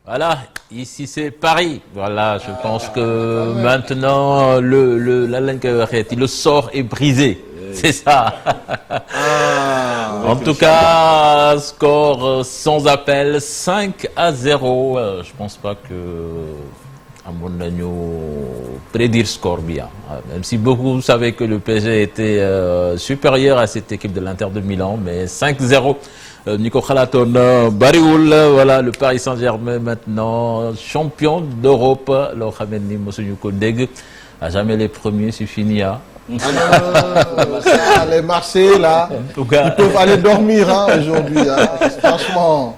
Voilà, ici c'est Paris. Voilà, je pense que maintenant le sort est brisé. C'est ça. En tout cas, score sans appel, 5-0. Je pense pas que amoon nañu prédire score bien. Même si beaucoup savaient que le PSG était supérieur à cette équipe de l'Inter de Milan, mais 5-0. Nico xalaatoon bariwul. Voilà, le Paris Saint-Germain maintenant champion d'Europe. Loo xam ne ni mosuñu ko dégg. À jamais les premiers, c'est fini. Les Marseillais là, ils peuvent aller dormir aujourd'hui. Franchement.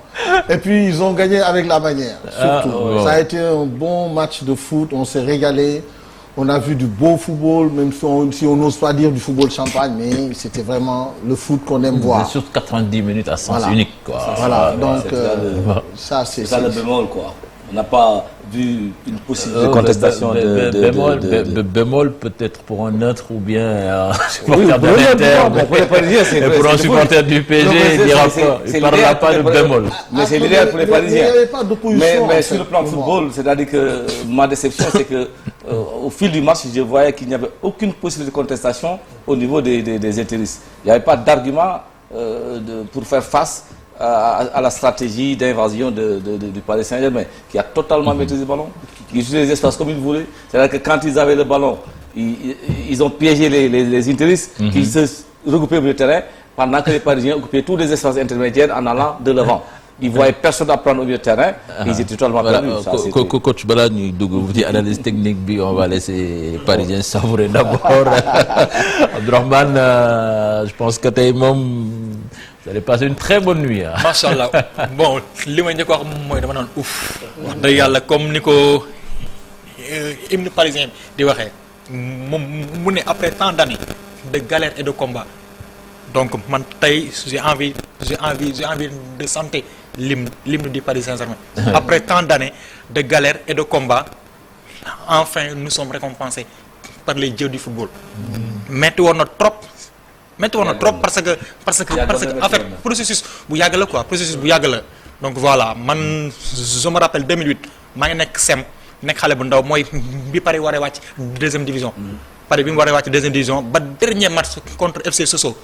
Et puis ils ont gagné avec la manière. Surtout. Ça a été un bon match de foot. On s'est régalé. On a vu du beau football, même si on n'ose pas dire du football champagne, mais c'était vraiment le foot qu'on aime voir. Sur 90 minutes à sens unique, quoi. Voilà, donc ça c'est ça le bémol, quoi. On n'a pas vu une possibilité de contestation bémol peut-être pour un neutre ou bien supporter de l'Inter. Pour un supporter du PSG, il ne parlera pas de bémol. Mais c'est l'idéal pour les Parisiens. Il n'y avait pas d'opposition. Mais sur le plan de football, c'est-à-dire que ma déception, c'est que au fil du match, je voyais qu'il n'y avait aucune possibilité de contestation au niveau des intéressés. Il n'y avait pas d'argument pour faire face à la stratégie d'invasion du Paris Saint-Germain, qui a totalement maîtrisé le ballon, qui utilisait les espaces comme il voulait. C'est-à-dire que quand ils avaient le ballon, ils ont piégé les intéressés qui se regroupaient au milieu de terrain, pendant que les Parisiens occupaient tous les espaces intermédiaires en allant de l'avant. Ils voyaient personne à prendre au milieu de terrain, et ils étaient totalement perdus. Coach Bala, nous avons analyse technique, on va laisser les Parisiens savourer d'abord. Abdourahmane, je pense que vous allez passer une très bonne nuit. Machallah. Bon, li may njëkk wax mooy dama naan ouf. Wax dëgg yàlla comme ni ko hymne parisien di waxee moom mu ne après tant d'années de galère et de combat. Donc man tey j'ai envie de chanter l'hymne du Paris Saint-Germain. Après tant d'années de galère et de combat, enfin nous sommes récompensés par les dieux du football. Metti woon na trop parce que en fait processus bu yàgg la quoi, processus bu yàgg la. Donc voilà, man je me rappelle 2008 maa ngi nekk SEM nekk xale bu ndaw mooy bi Paris waree wàcc deuxième division. Paris bi mu waree wàcc deuxième division ba dernier match contre FC Sochaux.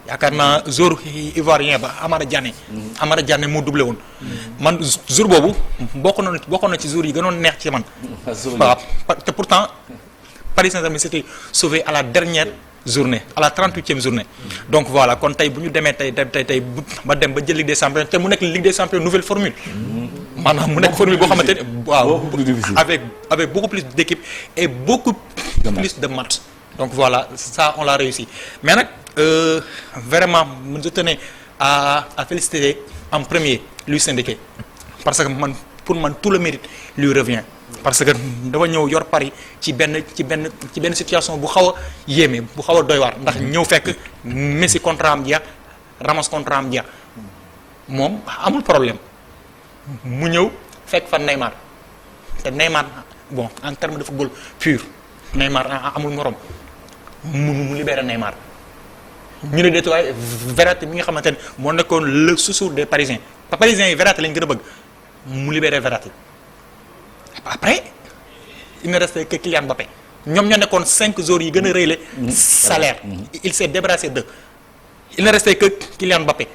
yaakaar naa jour ivoirien ba Amara Diané moo doublé woon. man jour boobu bokkoon na ci jour yi gënoon neex ci man. waaw te pourtant Paris Saint-Germain s'était sauvé à la dernière journée, à la 38e journée. Donc voilà, kon tey bu ñu demee tey ba dem ba jël Ligue des Champions te mu nekk Ligue des Champions nouvelle formule. maanaam mu nekk formule boo xamante ne waaw avec beaucoup plus d'équipes et beaucoup plus de matchs. Donc voilà, ça on l'a réussi. Mais nag vraiment je tenais à féliciter en premier Luis Enrique parce que pour man tout le mérite lui revient. Parce que dafa ñëw yor Paris ci benn situation bu xaw a yéeme bu xaw a doy waar ndax ñëw fekk Messi contrat am jeex Ramos contrat am jeex moom amul problème mu ñëw fekk fa Neymar te Neymar bon en termes de football pur Neymar amul morom mu libéré Neymar ñu ne déet waaye Verratti mi nga xamante ne moo nekkoon le chouchou des Parisiens Parisiens yi Verratti lañ gën a bëgg mu libéré Verratti. Après il ne restait que Kylian Mbappé ñoom ñoo nekkoon 5 joueurs yi gën a rëyle salaire il s'est débarrassé d'eux. Il ne restait que Kylian Mbappé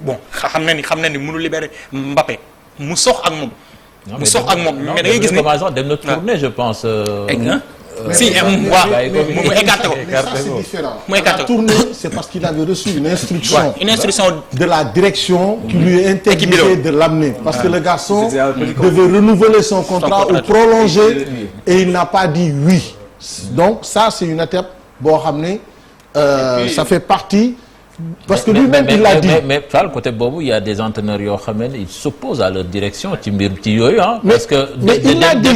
bon xam na ni mënu libérer Mbappé mu sox ak moom. mais da ngay gis ni dem na tournée je pense. si waaw mu écarté ko. C'est différent. La tournée, c'est parce qu'il avait reçu une instruction de la direction qui lui est interdit de l'amener. Parce que le garçon devait renouveler son contrat ou prolonger et il n'a pas dit oui. Donc ça, c'est une étape boo xam ne ça fait partie. Parce que lui-même il l'a dit. Mais le côté boobu il y a des entraîneurs yoo xam ne ils s'opposent à leur direction ci mbir ci yooyu parce que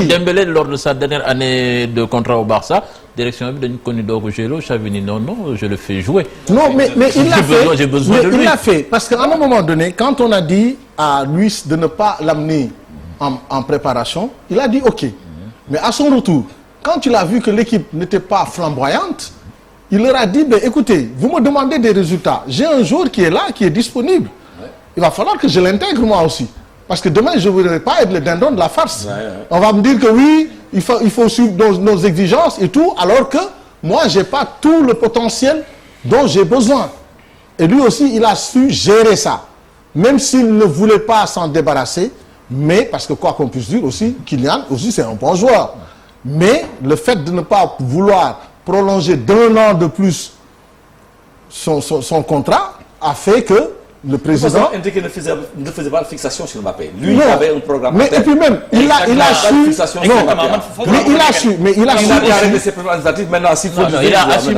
Dembélé lors de sa dernière année de contrat au Barça direction bi dañu ko ni doo ko jouer Xavi ni non je le fais jouer. Non mais il l'a fait. J'ai besoin de lui. Il l'a fait parce qu'à un moment donné quand on a dit à Luis de ne pas l'amener en préparation il a dit OK. Mais à son retour quand il a vu que l'équipe n'était pas flamboyante. Il leur a dit, écoutez, vous me demandez des résultats. J'ai un joueur qui est là, qui est disponible. Il va falloir que je l'intègre moi aussi. Parce que demain, je ne voudrais pas être le dindon de la farce. On va me dire que oui, il faut suivre nos exigences et tout, alors que moi, je n'ai pas tout le potentiel dont j'ai besoin. Et lui aussi, il a su gérer ça. Même s'il ne voulait pas s'en débarrasser, mais, parce que quoi qu'on puisse dire aussi, Kylian aussi, c'est un bon joueur. Mais le fait de ne pas vouloir prolonger d'1 an de plus son contrat a fait que le président indiqué ne faisait pas de fixation sur Mbappé. Lui, il avait un programme. Mais et puis même, il a su. Mais il a réglé ses problèmes administratifs. Maintenant, s'il faut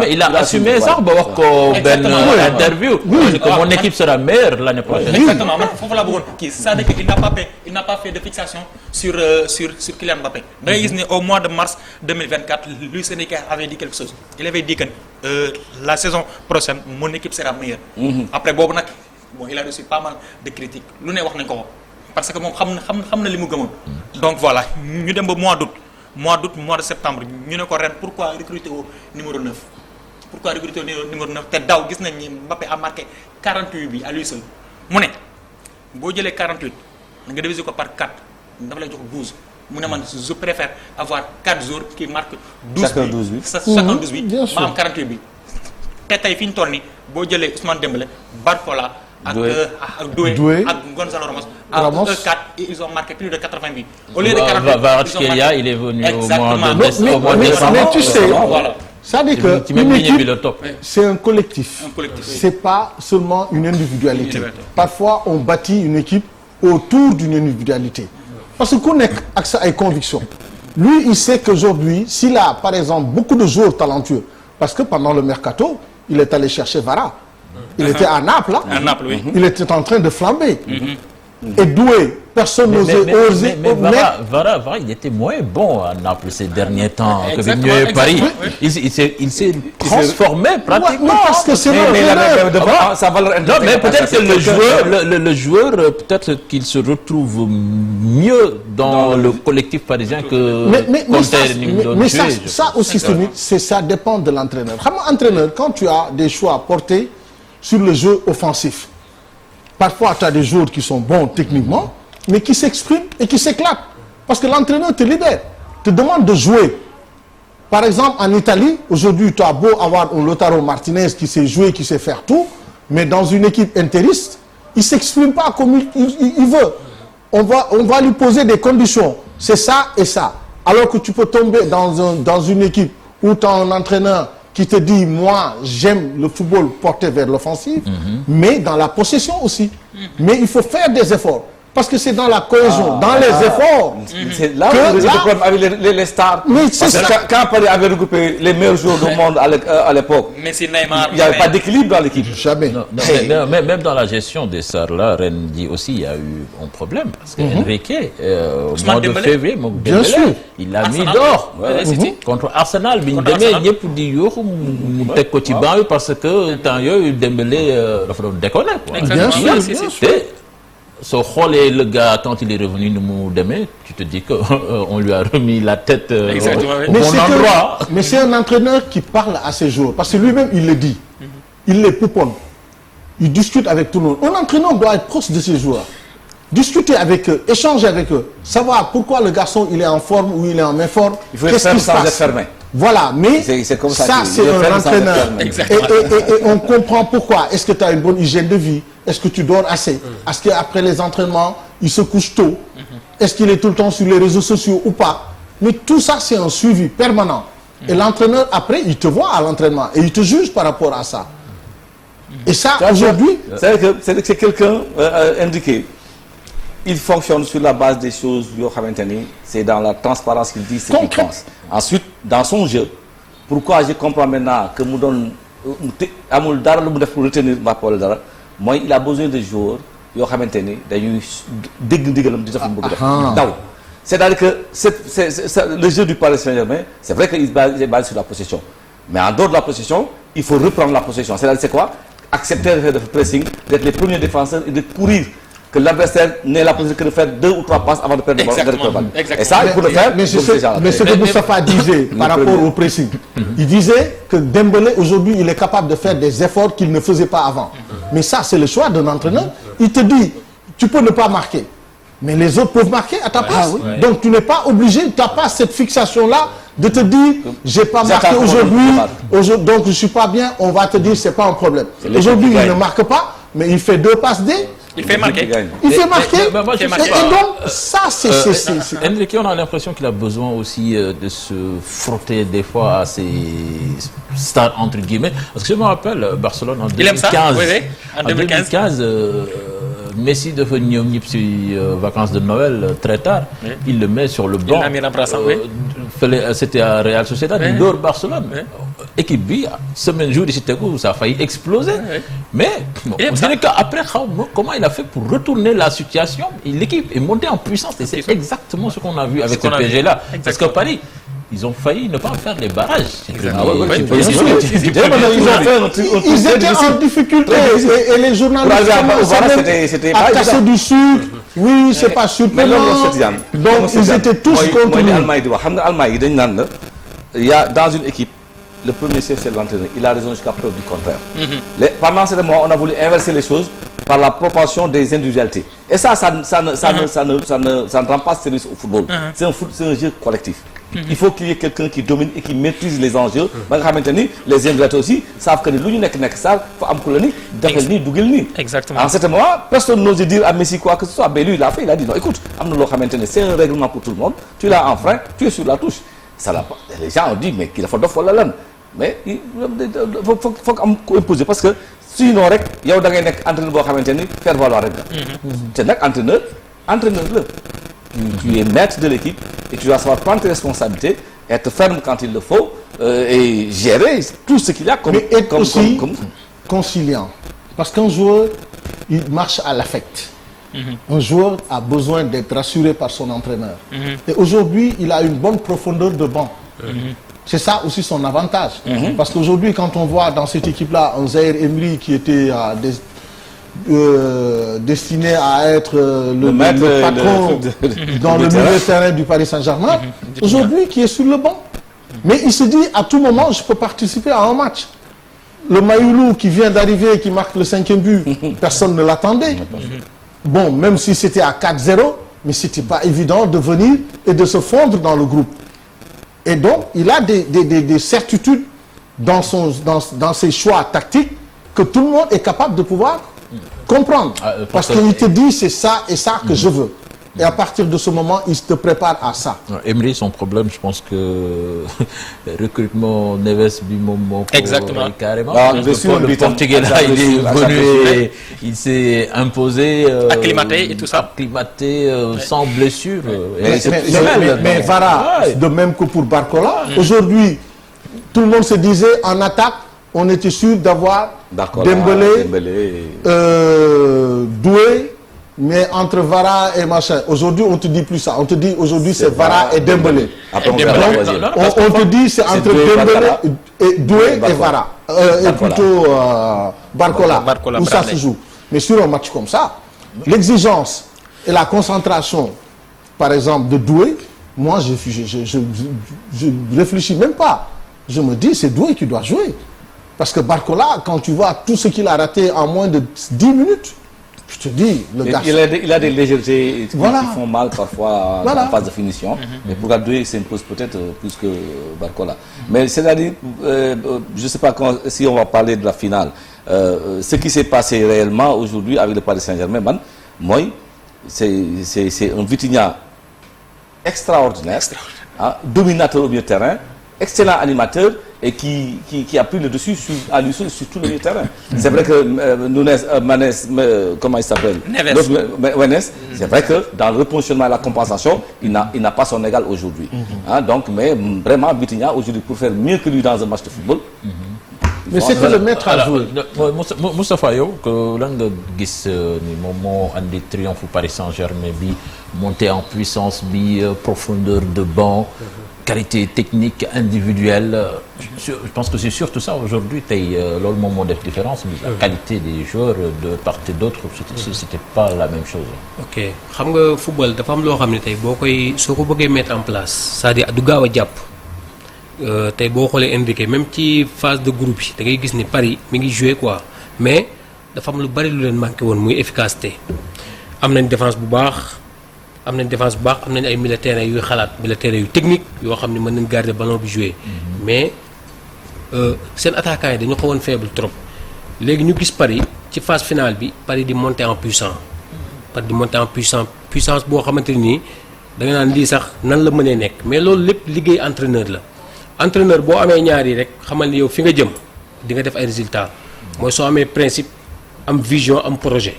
il a assumé ça. On va voir qu'au interview que mon équipe sera meilleure l'année prochaine. Exactement. Il faut la voir. C'est-à-dire qu'il n'a pas fait de fixation sur Kylian Mbappé. Au mois de mars 2024, Luis Enrique avait dit quelque chose. Il avait dit que la saison prochaine, mon équipe sera meilleure. Après Bob Nak. Bon, il a reçu pas mal de critiques. Lu ne wax nañ ko parce que moom xam na li mu gëmoon. Donc voilà, ñu dem ba mois de septembre ñu ne ko ren pourquoi recruter au numéro 9. Pourquoi recruter au numéro 9 te daw gis nañ ni Mbappé a marqué 48 bi à lui seul. Mu ne boo jëlee 48 nga diviser ko par 4 dafa lay jox 12. Mu ne man je préfère avoir 4 joueurs qui marquent 12 bi. Chacun 12 bi. Ma am 48 bi. Te tey fi ñu toll nii boo jëlee Ousmane Dembélé, Barcola ak Doué ak Gonzalo Ramos à 4 ils ont marqué plus de 80 buts. Au lieu de 48 Kvaratskhelia il est venu au mois de décembre. Mais tu sais, c'est-à-dire que une équipe, c'est un collectif. C'est pas seulement une individualité. Parfois, on bâtit une équipe autour d'une individualité. Parce que qu'on a accès à une conviction. Lui, il sait qu'aujourd'hui, s'il a, par exemple, beaucoup de joueurs talentueux, parce que pendant le mercato, il est allé chercher Vara. Il était à Naples, là. À Naples, oui. Il était en train de flamber. Et Doué, personne n'osait oser. Mais Vara, il était moins bon à Naples ces derniers temps que venu à Paris. Il s'est transformé pratiquement. Ouais, parce que c'est non, mais peut-être que le joueur, peut-être qu'il se retrouve mieux dans le collectif parisien que mais ça aussi, ça dépend de l'entraîneur. Entraîneur, quand tu as des choix portés sur le jeu offensif, parfois, tu as des joueurs qui sont bons techniquement, mais qui s'expriment et qui s'éclatent. Parce que l'entraîneur te libère, te demande de jouer. Par exemple, en Italie, aujourd'hui, tu as beau avoir un Lautaro Martinez qui sait jouer, qui sait faire tout, mais dans une équipe intériste, il ne s'exprime pas comme il veut. On va lui poser des conditions. C'est ça et ça. Alors que tu peux tomber dans une équipe où tu as un entraîneur qui te dit, moi, j'aime le football porté vers l'offensive, mais dans la possession aussi. Mais il faut faire des efforts. Parce que c'est dans la cohésion, dans les efforts. C'est là où le problème avec les stars. Quand Paris avait regroupé les meilleurs joueurs du monde à l'époque, il n'y avait pas d'équilibre dans l'équipe. Jamais. Même dans la gestion des stars, là, Rennes dit aussi, il y a eu un problème. Parce qu'Enrique, au mois de février, bien sûr, il l'a mis dehors. Contre Arsenal, il a dit parce que tant il Dembélé déconner. Bien sûr. Ce rôle et le gars, quand il est revenu demain, tu te dis qu'on lui a remis la tête au bon endroit. Mais c'est un entraîneur qui parle à ses joueurs. Parce que lui-même, il le dit. Il les pouponne. Il discute avec tout le monde. Un entraîneur doit être proche de ses joueurs. Discuter avec eux, échanger avec eux. Savoir pourquoi le garçon, il est en forme ou il est en méforme. Il faut être ferme sans être fermé. Voilà, mais comme ça, c'est un entraîneur. Et on comprend pourquoi. Est-ce que tu as une bonne hygiène de vie? Est-ce que tu dors assez? Est-ce qu'après les entraînements, il se couche tôt? Est-ce qu'il est tout le temps sur les réseaux sociaux ou pas? Mais tout ça, c'est un suivi permanent. Et l'entraîneur, après, il te voit à l'entraînement et il te juge par rapport à ça. Et ça, aujourd'hui... C'est quelqu'un indiqué. Il fonctionne sur la base des choses, c'est dans la transparence qu'il dit ce qu'il pense. Ensuite, dans son jeu, pourquoi je comprends maintenant que nous donne pour retenir ma parole, moi, il a besoin de joueurs, c'est-à-dire que le jeu du Paris Saint-Germain, c'est vrai qu'il est basé sur la possession. Mais en dehors de la possession, il faut reprendre la possession. C'est-à-dire, c'est quoi? Accepter de faire le pressing, d'être les premiers défenseurs et de courir. Que l'adversaire n'ait la possibilité que de faire 2 ou 3 passes avant de perdre le ballon. Et ça, pour le faire, mais ce que Moustapha disait par rapport au pressing, il disait que Dembélé, aujourd'hui, il est capable de faire des efforts qu'il ne faisait pas avant. Mais ça, c'est le choix d'un entraîneur. Il te dit, tu peux ne pas marquer. mais les autres peuvent marquer à ta place. Donc tu n'es pas obligé, tu n'as pas cette fixation-là de te dire j'ai pas marqué aujourd'hui, donc je suis pas bien, on va te dire c'est pas un problème. Aujourd'hui il ne marque pas, mais il fait 2 passes D. Il fait marquer. Il fait marquer. Et donc ça c'est Enrique, on a l'impression qu'il a besoin aussi de se frotter des fois à ces stars entre guillemets, parce que je me rappelle Barcelone en 2015. En 2015. Messi dafa ñëw ñib si vacances de Noël très tard. Il le met sur le banc. Il l'a mis remplaçant, c'était à Real Sociedad, il dort Barcelone. Équipe bi semaine jour ici tegu, ça a failli exploser. Mais bon, on dirait qu'après comment il a fait pour retourner la situation, l'équipe est montée en puissance et c'est exactement ce qu'on a vu avec ce PSG là. Parce que Paris, ils ont failli ne pas faire les barrages. Ils étaient en difficulté et les journalistes à casser du sucre. Oui, c'est pas surprenant. Donc ils étaient tous contre lui. Il y a dans une équipe, le premier chef c'est l'entraîneur. Il a raison jusqu'à preuve du contraire. Pendant ce moment, on a voulu inverser les choses par la proportion des individualités. Et ça ne rend pas service au football. C'est un jeu collectif. Il faut qu'il y ait quelqu'un qui domine et qui maîtrise les enjeux. Les individualités aussi savent que Exactement. En ce moment, personne n'ose dire à Messi quoi que ce soit. Mais lui, il a fait, il a dit non, écoute, c'est un règlement pour tout le monde. Tu l'as enfreint, tu es sur la touche. Ça pas. Les gens ont dit, mais qu'il a fait d'offre la laine. Mais il faut imposer parce que sinon, il y a un entraîneur qui faire valoir. C'est un entraîneur là. Tu es maître de l'équipe et tu dois savoir prendre tes responsabilités, être ferme quand il le faut et gérer tout ce qu'il y a comme... Mais être aussi conciliant. Parce qu'un joueur, il marche à l'affect. Un joueur a besoin d'être rassuré par son entraîneur. Et aujourd'hui, il a une bonne profondeur de banc. C'est ça aussi son avantage. Parce qu'aujourd'hui, quand on voit dans cette équipe-là un Zaïre Emery qui était destiné à être le patron dans le milieu de terrain du Paris Saint-Germain, aujourd'hui qui est sur le banc. Mais il se dit à tout moment, je peux participer à un match. Le Mayoulou qui vient d'arriver, qui marque le 5e but, personne ne l'attendait. Bon, même si c'était à 4-0, mais c'était pas évident de venir et de se fondre dans le groupe. Et donc, il a des certitudes dans ses choix tactiques que tout le monde est capable de pouvoir comprendre. Parce qu'il te dit, c'est ça et ça que je veux. Et à partir de ce moment, il te prépare à ça. Emery, son problème, je pense que le recrutement Neves Bimomo. Exactement. Carrément. Le Portugais là, il est venu et il s'est imposé. Acclimaté et tout ça. Acclimaté sans blessure. Mais Vara, de même que pour Barcola, aujourd'hui, tout le monde se disait en attaque, on était sûr d'avoir Dembélé, Doué, mais entre Vara et machin. Aujourd'hui, on te dit plus ça. On te dit aujourd'hui c'est Vara et Dembélé. On te dit c'est entre Dembélé et Doué et Vara. Et plutôt Barcola, où ça se joue. Mais sur un match comme ça, l'exigence et la concentration, par exemple, de Doué, moi je réfléchis même pas. Je me dis c'est Doué qui doit jouer. Parce que Barcola, quand tu vois tout ce qu'il a raté en moins de 10 minutes, je te dis, le gars... Il a des légèretés qui font mal parfois en phase de finition. Mais pour Doué, ça impose peut-être plus que Barcola. Mais c'est-à-dire, je ne sais pas si on va parler de la finale. Ce qui s'est passé réellement aujourd'hui avec le Paris Saint-Germain, moi, c'est un Vitinha extraordinaire, dominateur au milieu de terrain, excellent animateur et qui a pris le dessus à lui seul sur tout le milieu de terrain. C'est vrai que comment il s'appelle, Neves, c'est vrai que dans le repositionnement et la compensation, il n'a pas son égal aujourd'hui. Donc, mais vraiment, Vitinha aujourd'hui pour faire mieux que lui dans un match de football. Mais c'est que le maître à jouer. Moustapha Yow, que l'un de gis ni moment andi triomphe Paris Saint-Germain bi montée en puissance bi profondeur de banc. Qualité technique individuelle, je pense que c'est surtout ça aujourd'hui. Le moment de différence, la qualité des joueurs de part et d'autre, c'était pas la même chose. Ok, xam nga football dafa am loo xam ne tey soo ko bëggee mettre en place, c'est-à-dire du gaaw a jàpp. Tey boo xoolee Enrique même ci phase de groupe yi da ngay gis ni Paris mi ngi joué quoi, mais dafa am lu bari lu leen manqué woon muy efficacité. Am nañ défense bu baax. am nañ défense bu baax am nañ ay militaires yuy xalaat militaires yu technique yoo xam ne mën nañ garder ballon bi jouer mais seen attaquants yi dañu xawoon faible trop léegi ñu gis Paris ci phase finale bi Paris di monter en puissance Paris di monter en puissance boo xamante nii da nga naan lii sax nan la mënee nekk mais loolu lépp liggéey entraîneur la entraîneur boo amee ñaar yi rek xamal ni yow fi nga jëm di nga def ay résultats mooy soo amee principe am vision am projet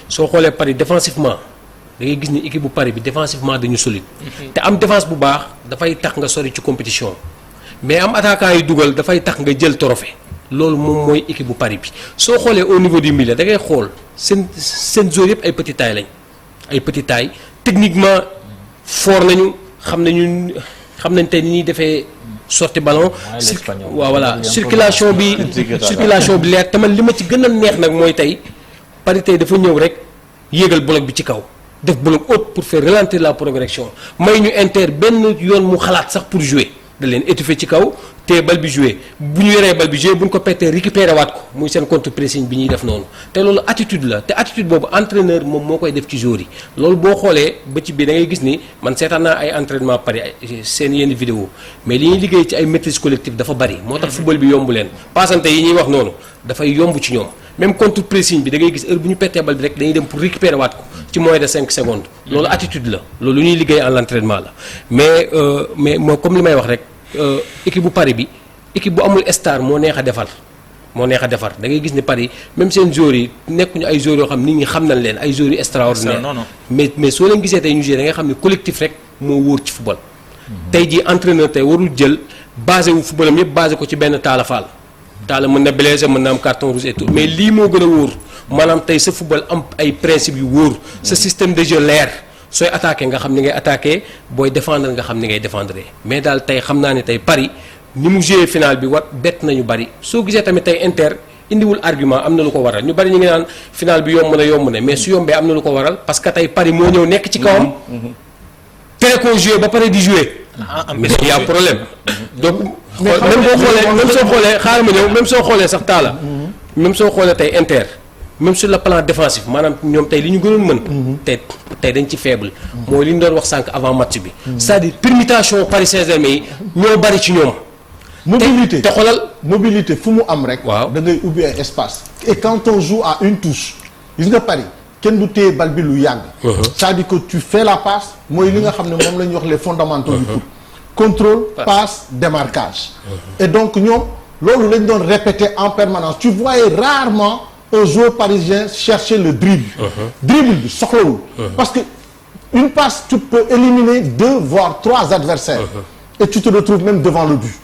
soo xoolee Paris défensivement da ngay gis ni équipe bu Paris bi défensivement dañu solide. te am défense bu baax dafay tax nga sori ci compétition mais am attaquant yi dugal dafay tax nga jël trophée loolu moom mooy équipe bu Paris bi soo xoolee au niveau du milieu da ngay xool seen joueurs yëpp ay petite taille lañ ay petite taille techniquement fort nañu xam nañ tey ni ñuy defee sorti ballon. waaw voilà circulation bi leer te man li ma ci gën a neex nag mooy tey Paris tey dafa ñëw rek yéegal bloc bi ci kaw def bloc haut pour faire ralentir la progression may ñu Inter benn yoon mu xalaat sax pour jouer da leen étouffer ci kaw te bal bi jouer bu ñu yoree bal bi jouer bu ñu ko pettee récupérer waat ko muy seen contre pressing bi ñuy def noonu te loolu attitude la te attitude boobu entraîneur moom moo koy def ci joueurs yi loolu boo xoolee ba ci biir da ngay gis ni man seetaan naa ay entraînement Paris seen yenn vidéo mais li ñuy liggéey ci ay maîtrise collective dafa bari moo tax football bi yombu leen passante yi ñuy wax noonu dafay yomb ci ñoom même contre pressing bi da ngay gis heure bu ñu pettee bal bi rek dañuy dem pour récupérer waat ko ci moins de 5 secondes loolu attitude la loolu lu ñuy liggéey en l'entraînement la mais moo comme li may wax rek équipe bu Paris bi équipe bu amul star moo neex a defar da ngay gis ne Paris même seen joueurs yi nekkuñu ay joueurs yoo xam nit ñi xam nañ leen ay joueurs yu extraordinaire mais soo leen gisee tey ñu jouer da ngay xam ne collectif rek moo wóor ci football tey jii entraîneur tey warul jël basé wu footballam yëpp basé ko ci benn Talla Fall Talla mën na blessé mën na am carton rouge et tout mais lii moo gën a wóor maanaam tey sa football am ay principes yu wóor sa système de jeu leer sooy attaqué nga xam ni ngay attaqué booy défendre nga xam ni ngay défendre mais daal tey xam naa ne tey Paris ni mu joué final bi bett nañu bari soo gisee tamit tey Inter indiwul argument am na lu ko waral ñu bari ñu ngi naan final bi yomb na mais su yombee am na lu ko waral parce que tey Paris moo ñëw nekk ci kawam tere koo joué ba pare di joué mais il y a problème donc même soo xoolee xaaral ma ñëw même soo xoolee sax Talla même soo xoolee tey Inter même sur le plan défensif maanaam ñoom tey li ñu gënoon mën tey dañ ci faible mooy li ñu doon wax sànq avant match bi c'est-à-dire permutation Paris Saint-Germain yi ñoo bari ci ñoom mobilité te xoolal mobilité fu mu am rek da ngay ubbi ay espace et quand on joue à une touche gis nga Paris kenn du téye bal bi lu yàgg c'est-à-dire que tu fais la passe mooy li nga xam ne moom la ñuy wax les fondamentaux du foot contrôle passe démarquage et donc ñoom loolu lañ doon répéter en permanence tu voyais rarement un joueur parisien chercher le dribble dribble bi soxlawul parce que une passe tu peux éliminer 2 voire 3 adversaires et tu te retrouves même devant le but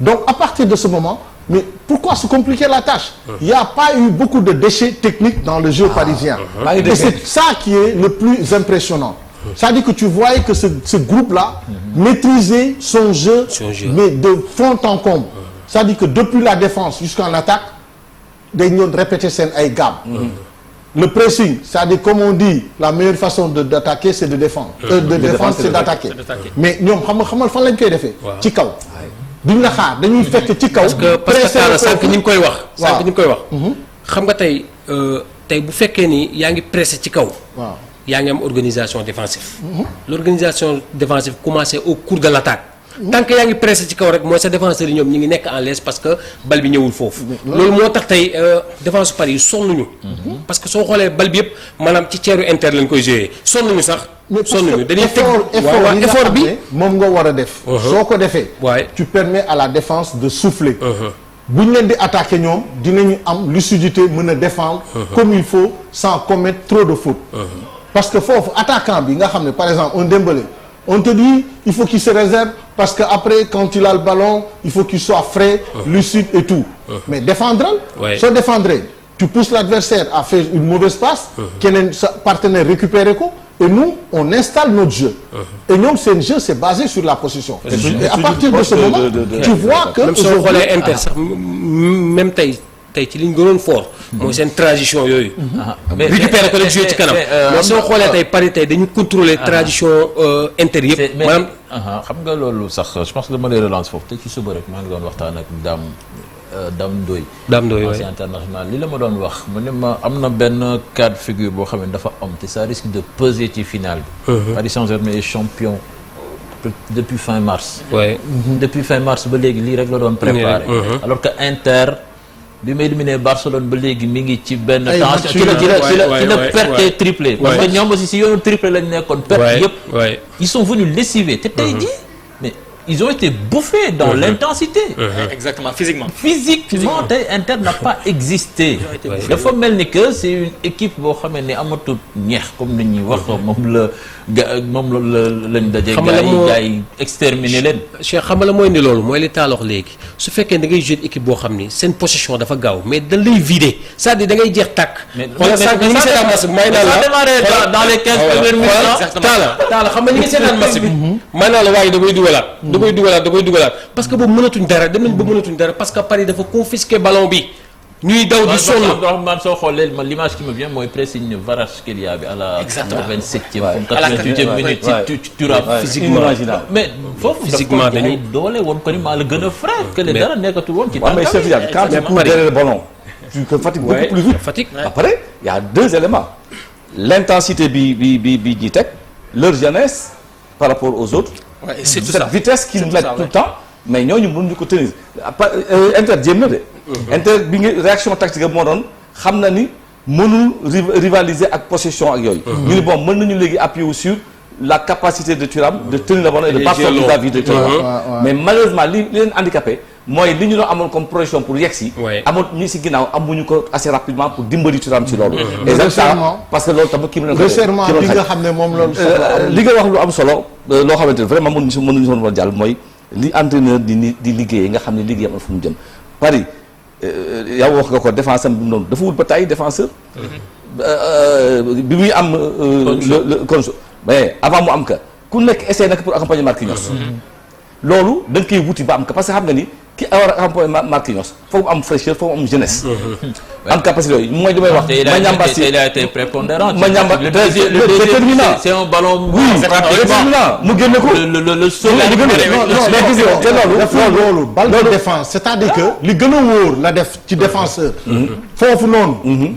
donc à partir de ce moment mais pourquoi se compliquer la tâche il n'y a pas eu beaucoup de déchets techniques dans le jeu parisien et c'est ça qui est le plus impressionnant c'est-à-dire que tu voyais que ce groupe-là maîtrisait son jeu mais de fond en comble c'est-à-dire que depuis la défense jusqu'en attaque day ñëw répéter seen ay gamme le pressing c'est-à-dire comme on dit la meilleure façon d'attaquer c'est de défendre de défendre c'est d'attaquer mais ñoom xamal fan lañ koy defee ci kaw duñ la xaar dañuy fekk ci kaw parce que Talla sànq ñu ngi koy wax xam nga tey bu fekkee ni yaa ngi pressé ci kaw yaa ngi am organisation défensive l'organisation défensive commencé au cours de l'attaque tant que yaa ngi pressé ci kaw rek mooy sa défenseurs yi ñoom ñi ngi nekk en l'aise parce que bal bi ñëwul foofu loolu moo tax tey défense Paris yi sonnuñu parce que soo xoolee bal bi yëpp maanaam ci ceeru Inter lañ koy jouer sonnuñu sax sonnuñu dañuy teg effort bi moom nga war a def soo ko defee tu permets à la défense de souffler bu ñu leen di attaquer ñoom dinañu am lucidité mën a défendre comme il faut sans commettre trop de fautes parce que foofu attaquant bi nga xam ne par exemple un Dembélé on te dit il faut qu'il se réserve parce que après quand il a le ballon il faut qu'il soit frais lucide et tout mais défendre soo défendre tu pousses l'adversaire à faire une mauvaise passe keneen sa partenaire récupérer ko et nous on installe notre jeu et ñoom seen jeu c'est basé sur la possession et à partir de ce moment tu vois que même soo xoolee Inter sax même tey ci li ñu gënoon fort mooy seen transition yooyu récupérer ko rek jouer ci kanam mais soo xoolee tey Paris tey dañu contrôler transition Inter yëpp maanaam xam nga loolu sax je pense que dama lay relance foofu te ci suba rek maa ngi doon waxtaan ak Dame Dame Ndoye. Dame Ndoye ancien international li la ma doon wax mu ne ma am na benn cas de figure boo xam ne dafa am te ça risque de peser ci finale bi. Paris Saint-Germain est champion depuis fin mars. Depuis fin mars ba léegi lii rek la doon préparé. Alors que Inter bi mu éliminé Barcelone ba léegi mi ngi ci benn tension ci la perte triplé. Parce que ñoom aussi si yoonu triplé lañ nekkoon. perte yëpp ils sont venus lessiver te tey jii mais. Ils ont été bouffés dans l'intensité. Exactement, physiquement. Physiquement, Inter n'a pas existé. Dafa mel ni que c'est une équipe boo xam ne amatul ñeex comme ni ñuy wax moom la lañ daje. gars yi exterminer leen. Cheikh xam nga la mooy ni loolu mooy li taal wax léegi su fekkee da ngay jouer équipe boo xam ni seen possession dafa gaaw mais da lay vider c'est-à-dire da ngay jeex tàkk. mais ça démarré dans les 15 premières minutes. Taala xam nga ñi ngi seetaan match bi. may naa la waaye da koy dugalaat parce que boobu mënatuñ dara dem nañ ba mënatuñ dara parce que Paris dafa confisquer ballon bi ñuy daw di sonn. man soo xoolee man l'image qui me vient mooy pressing Kvaratskhelia bi à la 87e comme 88e minute ci Thuram physiquement mais foofu physiquement dañu doole woon ko ni maa la gën a frais que les dara nekkatul woon ci tànk mais Cheikh Tidiane quand tu cours derrière le ballon tu fatigue beaucoup plus vite. Après il y a deux éléments l'intensité bi ñi teg leur jeunesse par rapport aux autres. C'est tout cette ça. vitesse qu'ils mettent tout le temps mais ñooñu mënuñu ko tenir Inter jéem na de. Inter bi nga réaction tactique moo doon xam na ni mënul rivaliser ak possession ak yooyu. ñu ni bon mën nañu léegi appuyer sur la capacité de Thuram de tenir le ballon et de passer vis-à-vis de Thuram. Mais malheureusement li leen handicapé mooy li ñu doon amoon comme projection pour yegg si. amoon ñi si ginnaaw amuñu ko assez rapidement pour dimbali Thuram ci loolu. exactement parce que loolu tamit kii bi resserrement bi nga xam ne moom loolu li nga wax lu am solo loo xamante ne vraiment mënuñu si woon jàll mooy li entraîneur di liggéey nga xam ne liggéey am fu mu jëm Paris yow wax nga ko défense am bi mu noonu dafa wut ba tey défenseur bi muy am le mais avant mu am ka ku nekk essayé nag pour accompagner Marquinhos loolu da nga koy wuti ba am ka parce que xam nga ni ki war a accompagner Marquinhos foofu am fraîcheur foofu am jeunesse am capacité yooyu mooy li may wax Magnambassi il a été prépondérant Magnambassi déterminant c'est un ballon déterminant mu génne ko le sol loolu balle de défense c'est-à-dire que li gën a wóor la def ci défenseur foofu noonu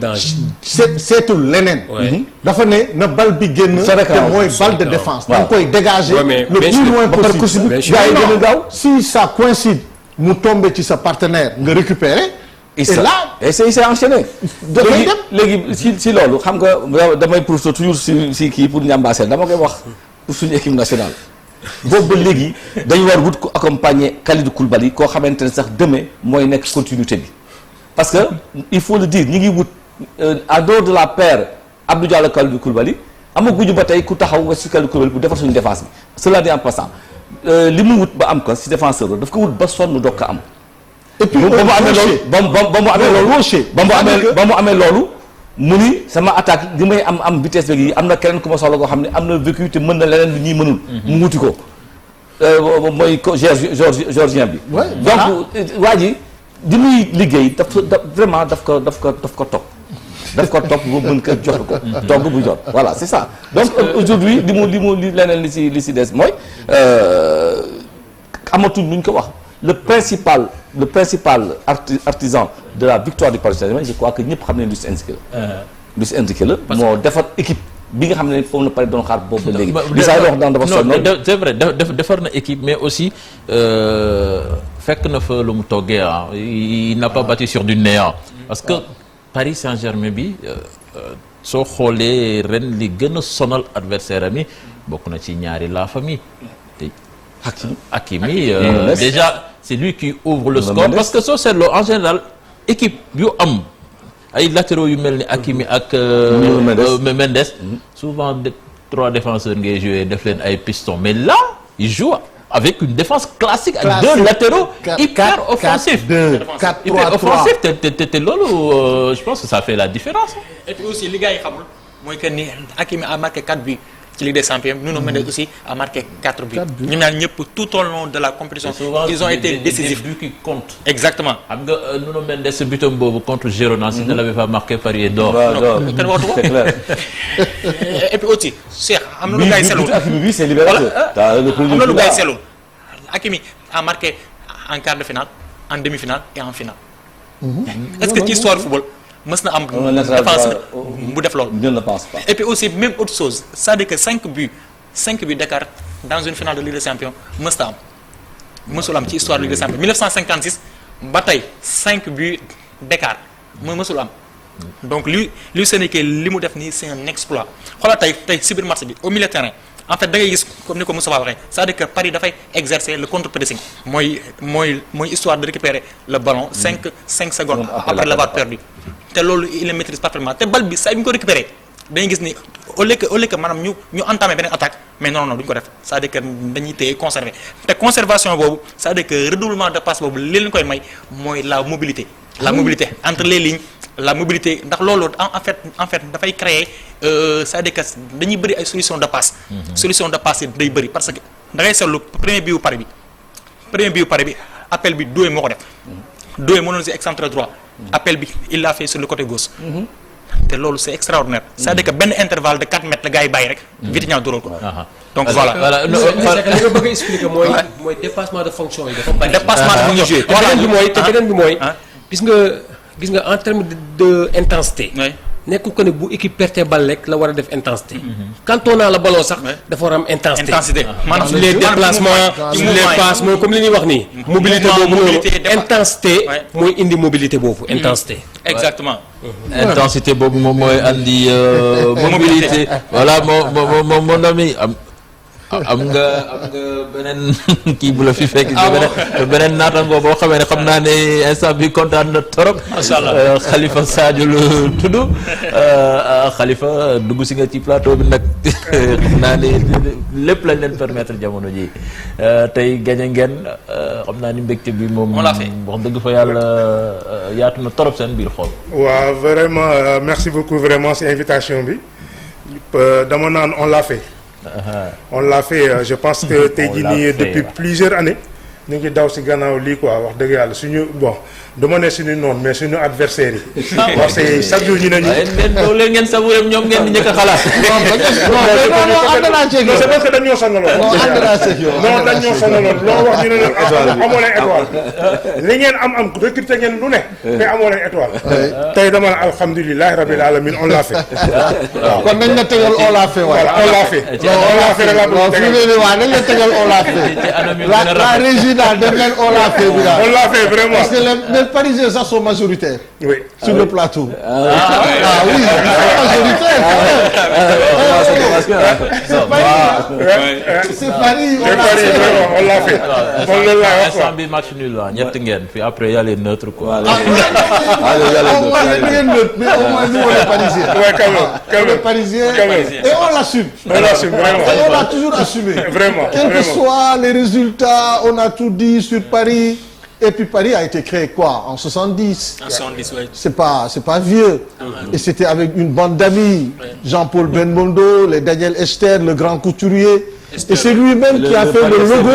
seetul leneen dafa ne na balle bi génn te mooy balle de défense da nga koy dégager le plus loin possible gars yi gën a gaaw si ça coïncide mu tombé ci sa partenaire nga récupérer et là il s'est enchaîné léegi si loolu xam nga damay profiter toujours si kii pour ñambaaseel dama koy wax pour suñu équipe nationale boobu ba léegi dañu war wut ko accompagner Kalidou Koulibaly koo xamante ne sax demee mooy nekk continuité bi parce que il faut le dire ñi ngi wut en dehors de la paire Abdou Diallo Kalidou Koulibaly amaguñu ba tey ku taxaw nga si Kalidou Koulibaly pour defar suñu défense bi cela dit en passant li mu wut ba am ko si défenseur daf ko wut ba sonn doog ko am. et puis ba mu amee loolu mu ni sama attaque li may am vitesse bi am na keneen ku ma soxla koo xam ne am na vécu te mën na leneen lu ñuy mënul. mu wuti ko mooy Georgien bi. donc waa ji di muy liggéey vraiment daf ko topp. daf ko topp ba mën ko jox ko togg bu jot voilà c'est ça donc aujourd'hui li leneen li si des mooy amatul nuñ ko wax le principal artisan de la victoire du Paris Saint-Germain je crois que ñëpp xam ne Luis Enrique la moo defar équipe bi nga xam ne foofu na Paris doon xaar boobu ba léegi li saa wax daan dafa sonn c'est vrai defar na équipe mais aussi fekk na fa lu mu toggee il n'a pas bâti sur du néant parce que Paris Saint-Germain bi soo xoolee ren li gën a sonal adversaire am yi bokk na ci ñaari la famille te Hakimi déjà c'est lui qui ouvre le score parce que soo seetloo en général équipe yu am ay latéraux yu mel ni Hakimi ak Mendes souvent trois défenseurs ngay jouer def leen ay pistons mais là il joue avec une défense classique avec deux latéraux hyper offensifs. Hyper offensifs te loolu je pense que ça fait la différence. Et puis aussi li gars yi xamul mooy que ni Hakimi a marqué 4 buts ci Ligue des Champions Nuno Mendes aussi a marqué 4 buts. ñu naan ñëpp tout au long de la compétition. ils ont été décisifs. Des buts qui comptent. Exactement. xam nga Nuno Mendes butam boobu contre Girona s'il ne l'avait pas marqué Paris est d'or. kenn waxtu ko. c'est clair. Et puis aussi Cheikh am na lu gars yi seetlu. Hakimi c'est libérateur. am na lu gars yi seetlu. Hakimi a marqué en quart de finale en demi-finale et en finale. est-ce que ci histoire du football mës na am défense bu def loolu. Je ne pense pas. Et puis aussi même autre chose c'est-à-dire que 5 buts d'écart dans une finale de Ligue des Champions mës na am mësul am ci histoire de Ligue des Champions 1956 ba tey 5 buts d'écart mësul am. Donc lui Sénégal li mu def nii c'est un exploit xoolal tey si biir match bi au milieu de terrain en fait da ngay gis comme ni ko Moussa waxee c'est-à-dire que Paris dafay exercer le contre-pressing mooy histoire de récupérer le ballon 5 secondes après l'avoir perdu te loolu il le maîtrise parfaitement te bal bi saa yu ñu ko récupérer dañuy gis ni au lieu que maanaam ñu entamer beneen attaque mais non duñu ko def c'est-à-dire que dañuy téye conserver te conservation boobu c'est-à-dire que redoublement de passe boobu li leen koy may mooy la mobilité entre les lignes. La mobilité ndax loolu en fait dafay créer c'est-à-dire que dañuy bëri ay solution de passe. Solution de passe yi day bëri parce que da ngay seetlu premier but Paris bi appel bi Doué moo ko def. Doué mënoon si excentré droit. Appel bi il l'a fait sur le côté gauche. te loolu c'est extraordinaire. c'est-à-dire que benn intervalle de 4 mètres la gars yi bàyyi rek. Vitinha dugal ko. Donc voilà. li nga bëgg a expliquer mooy dépassement de fonction yi dafa bari. dépassement de fonction yi te beneen bi mooy gis nga en termes de intensité. nekkul ko ne bu équipe perte bal rek la war a def intensité. quand on a le ballon sax dafa war a am intensité. maanaam les déplacements les passes mooy comme li ñuy wax nii. mobilité boobu noonu intensité mooy indi mobilité boobu intensité. exactement. intensité boobu moom mooy andi mobilité. voilà mon ami am nga beneen kii bu la fi fekk. beneen naataangoo boo xamee ne xam naa ne instant bi kontaan na trop. macha allah Khalifa Sadio la tudd Khalifa dugg si nga ci plateau bi nag xam naa ne lépp lañ leen permettre jamono ji tey gañe ngeen xam naa ni mbégte bi moom. wax dëgg fa yàlla yaatu na trop seen biir xol. waaw vraiment merci beaucoup vraiment si invitation bi dama naan on l'a fait. On l'a fait je pense que tey jii nii depuis plusieurs années ñu ngi daw si gannaaw lii quoi wax dëgg yàlla suñu bon dama ne suñu noonu mais suñu adversaires yi. parce que chaque jour ñu ne ñu. loolu leen ngeen savouré ñoom ngeen di njëkk a xalaat. c'est parce que dañoo sonaloon. non dañoo sonaloon loo wax ñu ne leen amoo leen étoile. li ngeen am recruter ngeen lu ne. te amoo leen étoile. tey dama la alhamdulilah rabil alamin on l'a fait. waaw kon nañ la tegal on l'a fait waaye. on l'a fait. on l'a fait rek waaw fi mu ne nii waaw nañ la tegal on l'a fait. la régie daal dem leen on l'a fait bi daal. on l'a fait vraiment. parce que les Parisiens sax sont majoritaires. oui sur le plateau. Oui c'est Paris. on l'a fait. on l'a fait. instant bi match nul la ñett ngeen fi après y a les neutres quoi. au moins nous on est Parisiens. On est Parisiens et on l'assume. On l'assume vraiment. Et on l'a toujours assumé. Vraiment. Quels que soient les résultats, on a tout dit sur Paris. Et puis Paris a été créé quoi? En 70. En 70, oui. C'est pas vieux. Et c'était avec une bande d'amis. Jean-Paul Belmondo, les Daniel Esther, le grand couturier. Et c'est lui-même qui a fait le logo.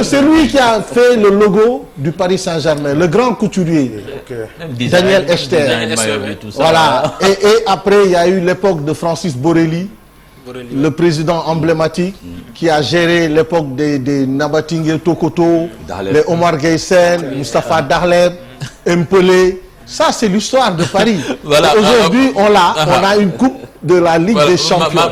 C'est lui qui a fait le logo du Paris Saint-Germain, le grand couturier. Daniel Esther. Voilà. Et après, il y a eu l'époque de Francis Borelli. Le président emblématique qui a géré l'époque des Nabatingue Tokoto, les Omar Gueysen, Moustapha Darleb, Mpelé. Ça, c'est l'histoire de Paris. Voilà. Aujourd'hui, on a une coupe de la Ligue des Champions.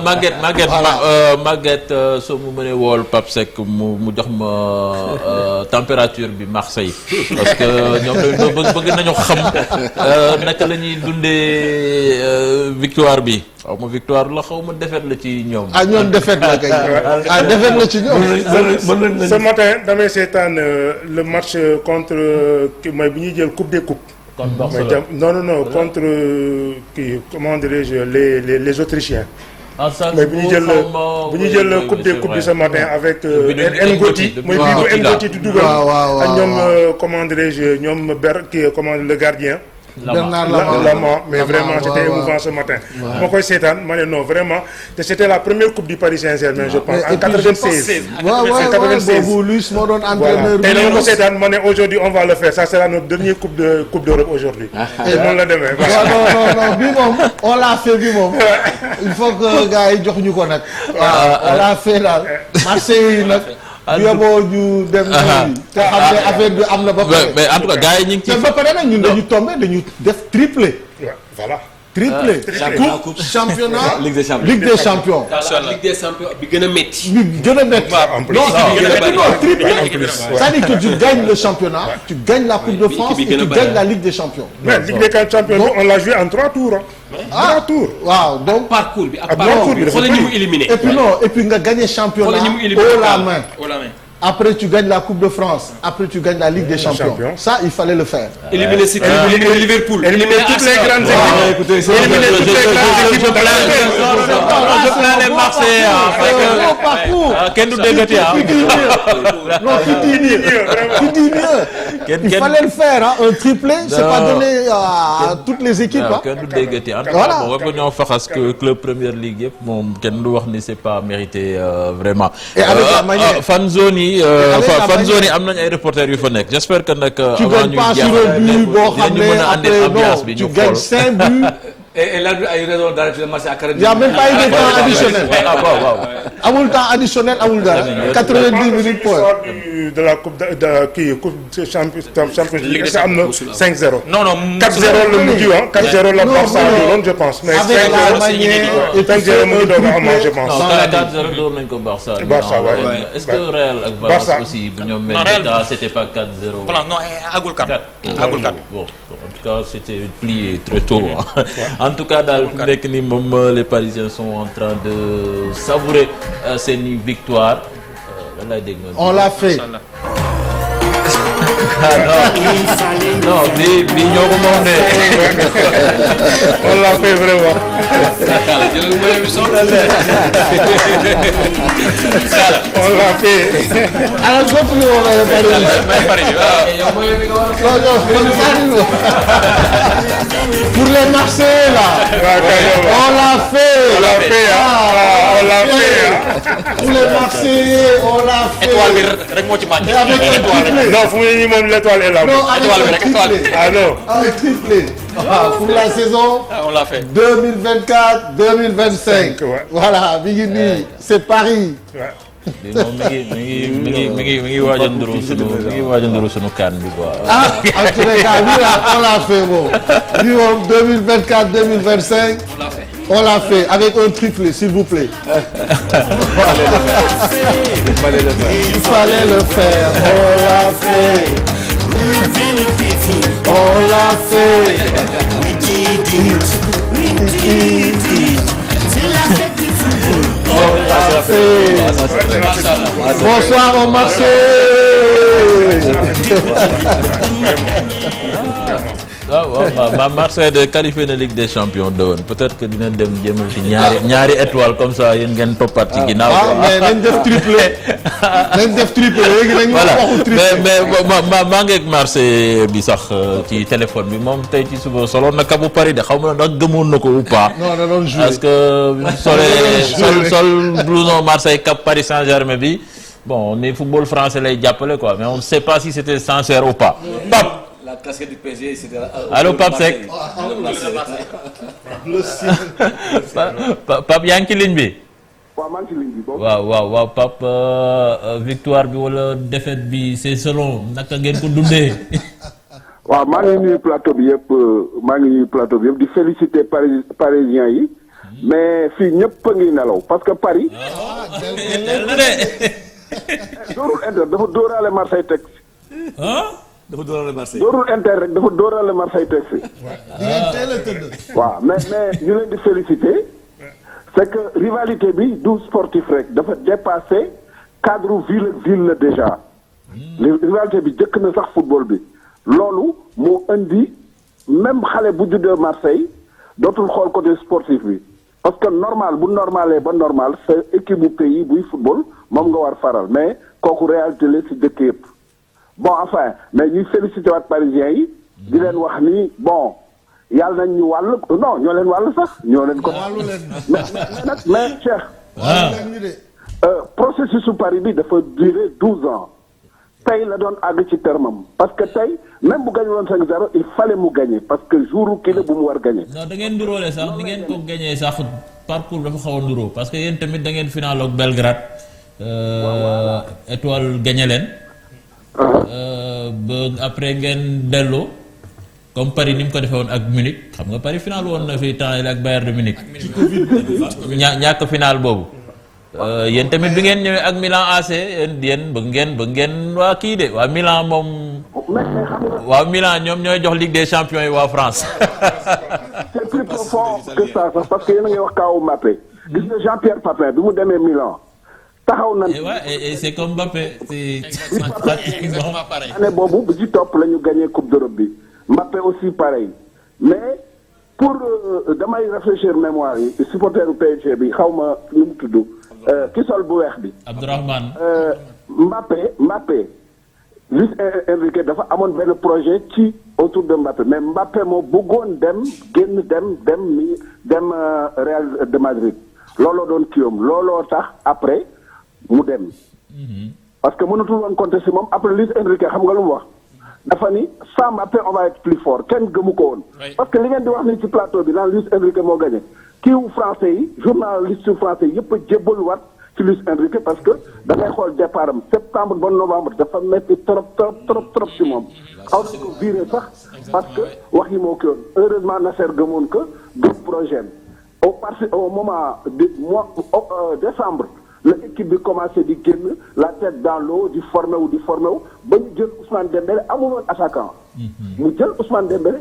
Maguette soo mu mënee wool Pape Seck mu jox ma température bi Marseille parce que ñoom bëgg nañu xam naka la ñuy dundee victoire bi xaw ma victoire la xaw ma défaite la ci ñoom. ñoom défaite la kay. Défaite la ci ñoom. Ce matin damay seetaan le match contre mooy bi ñuy jël coupe des coupes. Non, contre comment dirais-je les Autrichiens. Mais bu ñu jël la coupe des coupes de ce matin avec Ngoti mooy bii bu Ngoti di dugal ak ñoom comment dirais-je ñoom le gardien Bernard Lama, mais vraiment c'était émouvant ce matin. Ma koy seetaan ma ne non vraiment te c'était la première coupe du Paris Saint-Germain je pense en 96. boobu Luis moo doon entraîneur bi. tey dama ko seetaan ma ne aujourd'hui on va le faire ça sera notre dernière coupe d'Europe aujourd'hui. et noonu la demee. non bi moom on l'a fait bi moom il faut que gars yi jox ñu ko nag. waaw on l'a fait daal Marseille yi nag. bu yeboo ñu dem bi te xam ne affaire bi am na ba pare. mais en tout cas gars yi ñu ngi ci. ba pare nag ñun dañu tombé dañu def triplé. Voilà. Triplé. Coupe championnat Ligue des champions. Ligue des champions bi gën a métti. bi gën a métti. Non, triplé. C'est-à-dire que tu gagnes le championnat, tu gagnes la Coupe de France et tu gagnes la Ligue des champions. Mais Ligue des champions, on l'a joué en 3 tours. 3 tours. Waaw, donc parcours bi ak parcours bi xoolal ñi mu éliminé. et puis nga gagné championnat haut la main. Après, tu gagnes la Coupe de France. Après, tu gagnes la Ligue des Champions. Ça, il fallait le faire. Éliminer City, éliminer Liverpool. Éliminer toutes les grandes équipes. Éliminer toutes les grandes équipes. Je plains les Marseillais. Parcours. Kenn du déggati Non, tu dis mieux. Il fallait le faire. Un triplé, c'est pas donné à toutes les équipes. Kenn du déggati. En tout cas, bon, war ñoo faxas que club Première Ligue yëpp moom kenn du wax ni c'est pas mérité vraiment. Et avec la manière. Fan zone yi fan zone yi am nañ ay reporters yu fa nekk. J'espère que nag tu gagnes pas sur un but boo xam ne après non tu gagnes 5 buts. Et l'arbitre a eu raison d'arrêter le match à 40 minutes. Il n'y a même pas eu de temps additionnel. Amul temps additionnel, amul dara. 90 minutes point. De la coupe de Champions League, c'est 5-0. Non, 4-0 le mujj, 4-0 la Barça je pense. Mais 5-0 mu doon am, je pense. Non, 4-0 doon nañ ko Barça. Est-ce que Real ak Barça aussi bu ñoom même c'était pas 4-0. Non, agul 4. Bon, en tout cas, c'était plié très tôt. En tout cas, dans le nekk ni moom les Parisiens sont en train de savourer seen victoire. On l'a fait. Non, bi ñoo ko moom de. On l'a fait vraiment. On l'a fait. Alors, pour les Marseillais là. On l'a fait. On l'a fait. Pour les Marseillais, on l'a fait. Étoile bi rek moo ci manqué. Non, fu mu ne nii moom l'étoile est là. Non, avec un triplé. Ah non. Un triplé. Pour la saison. On l'a fait. 2024-2025. Voilà, mi ngi nii, c'est Paris. mi ngi waaj a nduru sunu kan bi quoi. Ah, en tout cas, on l'a fait bon. Lui, 2024-2025. On l'a fait avec un triplé, s'il vous plaît. Il fallait le faire. On l'a fait. On l'a fait. On l'a fait. Bonsoir au Marseille. waaw Marseille de qualifié na Ligue des Champions doon peut-être que dina dem jëmal ci ñaari étoile comme ça yéen ngeen toppaat ci ginnaaw. mais nañ def triplé. léegi nañu waxu triplé. mais maa ngi ak Marseille bi sax ci téléphone bi moom tey ci suba soloon na kabu Paris de xaw ma ndax gëmoon na ko ou pas. non da doon joué parce que sol blouson Marseille Cap Paris Saint-Germain bi bon ni football français lay jàppale quoi mais on ne sait pas si c'était sincère ou pas. La casquette du PSG, c'était Allô Pape Seck. Pape yaa ngi ci ligne bi. waaw maa ngi ci ligne bi. waaw Pape victoire bi wala défaite bi c'est selon naka ngeen ko dundee. waaw maa ngi nuyu plateau bi yëpp di féliciter parisiens yi mais fii ñëpp a ngi nelaw parce que Paris. doorul Inter dafa dóoraale Marseille teg. dafa dóoraale Marseille. doorul Inter rek dafa dóoraale Marseille teg si. waaw mais ñu leen di féliciter c'est que rivalité bi du sportif rek dafa dépasser cadre ville ak ville la déjà. rivalité bi jëkk na sax football bi loolu moo indi même xale bu juddoo Marseille dootul xool côté sportif bi parce que normal bu normalee ba normal sa équipe bu pays buy football moom nga war faral mais kooku réalité la ci dëkk yëpp. bon enfin mais ñuy félicité waat parisiens yi di leen wax ni bon yàlla nañ ñu wàll non ñoo leen wàll sax ñoo leen ko mais Cheikh processus su Paris bi dafa durer 12 ans tey la doon àgg ci termam parce que tey même bu gagné woon 5-0 il fallait mu gagner parce que jour kii la bu mu war gagner. non da ngeen nduróole sax ni ngeen ko gagné sax parcours dafa xaw a nduróo parce que yéen tamit da ngeen final ak Belgrade Étoile gagné leen. ba après ngeen delloo. comme Paris ni mu ko defee woon ak Munich xam nga Paris final woon na fi temps ak Bayern de Munich. ñàkk final boobu. yéen tamit bi ngeen ñëwee ak Milan AC yéen bëgg ngeen waa kii de waa Milan moom. waa Milan ñoom ñooy jox Ligue des champions yi waa France. c'est plus profond que ça sax parce que yéen a ngi wax kaawu Mbappé. gis nga Jean-Pierre Papin bi mu demee Milan. taxaw na et c'est comme Mbappé c'est pratiquement pareil. année boobu bu ci topp la ñu gagné Coupe d'Europe bi. Mbappé aussi pareil mais pour damay réfléchir mémoire yi supporteru PSG bi xaw ma nu mu tudd ki sol bu weex bi. Abdourahmane. Mbappé Luis Enrique dafa amoon benn projet ci autour de Mbappé mais Mbappé moo bëggoon dem Real de Madrid looloo doon kiiwam looloo tax après mu dem. parce que mënatul woon compter si moom après Luis Enrique xam nga lu mu wax. dafa ni sans Mbappé on va être plus fort kenn gëmu ko woon. parce que li ngeen di wax ni ci plateau bi naan Luis Enrique moo gagné kiiwu français yi journaliste français yëpp a jébbaluwaat ci Luis Enrique parce que da ngay xool départ am septembre ba novembre dafa metti trop ci moom. xaw nañ ko viré sax parce que wax yi moo ko yoon heureusement Nasser gëmoon que gëm projet au moment du mois décembre. la équipe bi commencé di génn la tête dans l'eau di formé wu ba ñu jël Ousmane Dembélé amul woon attaquant. mu jël Ousmane Dembélé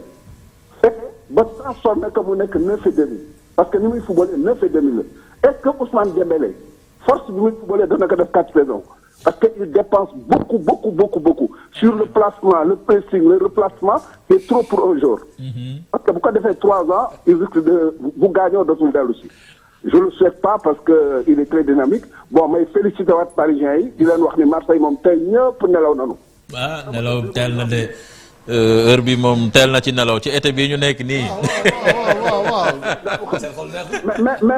fexe ba transformé que mu nekk 9,5 parce que ni muy footballé 9,5 la est-ce que Ousmane Dembélé force bi muy footballé dana ko def 4 saisons parce que il dépense beaucoup sur le placement le pressing le replacement c'est trop pour un jour. parce que bu ko defee 3 ans il risque de bu gaañoo dootul dellu si. je le souhaite pas parce que il est très dynamique bon may félicité waat Parisiens yi di leen wax ni Marseille moom tey ñëpp nelaw nanu. nelaw teel na de heure bi moom teel na ci nelaw ci été bii ñu nekk nii. waaw.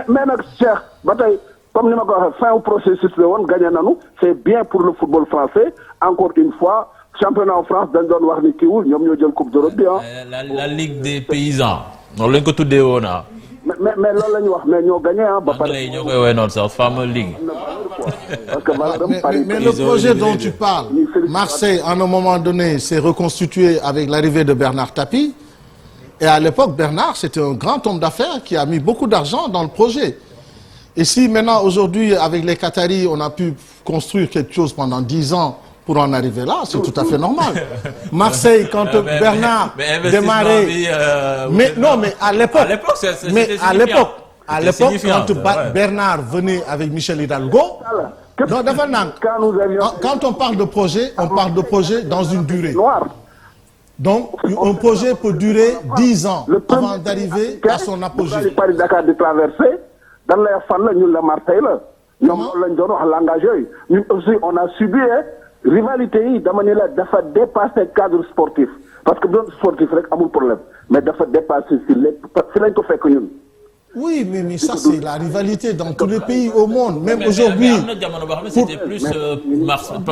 mais nag Cheikh ba tey comme ni ma ko waxee fin au processus la woon gagné nanu c'est bien pour le football français encore une fois championnat en France dañ doon wax ni kiiwul ñoom ñoo jël coupe d'Europe bi la Ligue des paysans. noonu lañ ko tuddee woon mais loolu la ñu wax mais ñoo gagné ba pare. ñoo koy woowee noonu sax fameux ligue. parce que mais le projet dont tu parles, Marseille à un moment donné s'est reconstitué avec l'arrivée de Bernard Tapie et à l'époque Bernard c'était un grand homme d'affaires qui a mis beaucoup d'argent dans le projet. Et si maintenant aujourd'hui avec les Qataris on a pu construire quelque chose pendant 10 ans pour en arriver là, c'est tout à fait normal. Marseille, quand Bernard démarrait... mais à l'époque... À l'époque, quand Bernard venait avec Michel Hidalgo... Non, quand on parle de projet, on parle de projet dans une durée. Donc, un projet peut durer 10 ans avant d'arriver à son apogée. Paris-Dakar de traverser, dans les fans, nous, la Marseille, nous, aussi, on a subi... rivalité yi dama ne la dafa dépasser cadre sportif parce que doon sportif rek amul problème mais dafa dépasser si lépp si lañ ko fekk ñun. oui mais ça c'est la rivalité dans tous les pays au monde même aujourd'hui. mais am na jamono boo xam ne c'était plus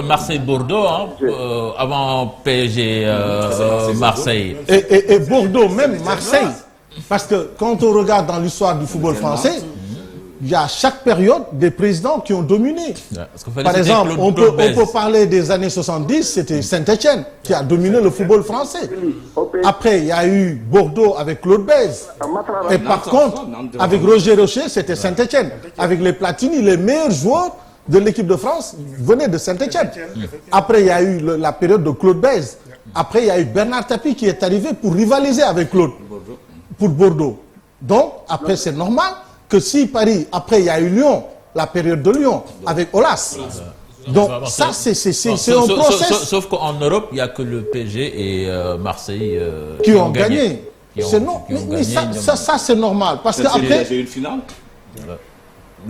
Marseille-Bordeaux avant PSG Marseille. et Bordeaux même Marseille parce que quand on regarde dans l'histoire du football français. Il y a chaque période des présidents qui ont dominé. Par exemple, on peut parler des années 70, c'était Saint-Étienne qui a dominé le football français. Après, il y a eu Bordeaux avec Claude Bèze. Et par contre, avec Roger Rocher, c'était Saint-Étienne. Avec les Platini, les meilleurs joueurs de l'équipe de France venaient de Saint-Étienne. Après, il y a eu la période de Claude Bèze. Après, il y a eu Bernard Tapie qui est arrivé pour rivaliser avec Claude, pour Bordeaux. Donc, après, c'est normal que si Paris, après il y a eu Lyon, la période de Lyon, avec Aulas. Donc ça, c'est un process. Sauf qu'en Europe, il n'y a que le PSG et Marseille qui ont gagné. Mais ça c'est normal. Parce qu'après... C'est une finale.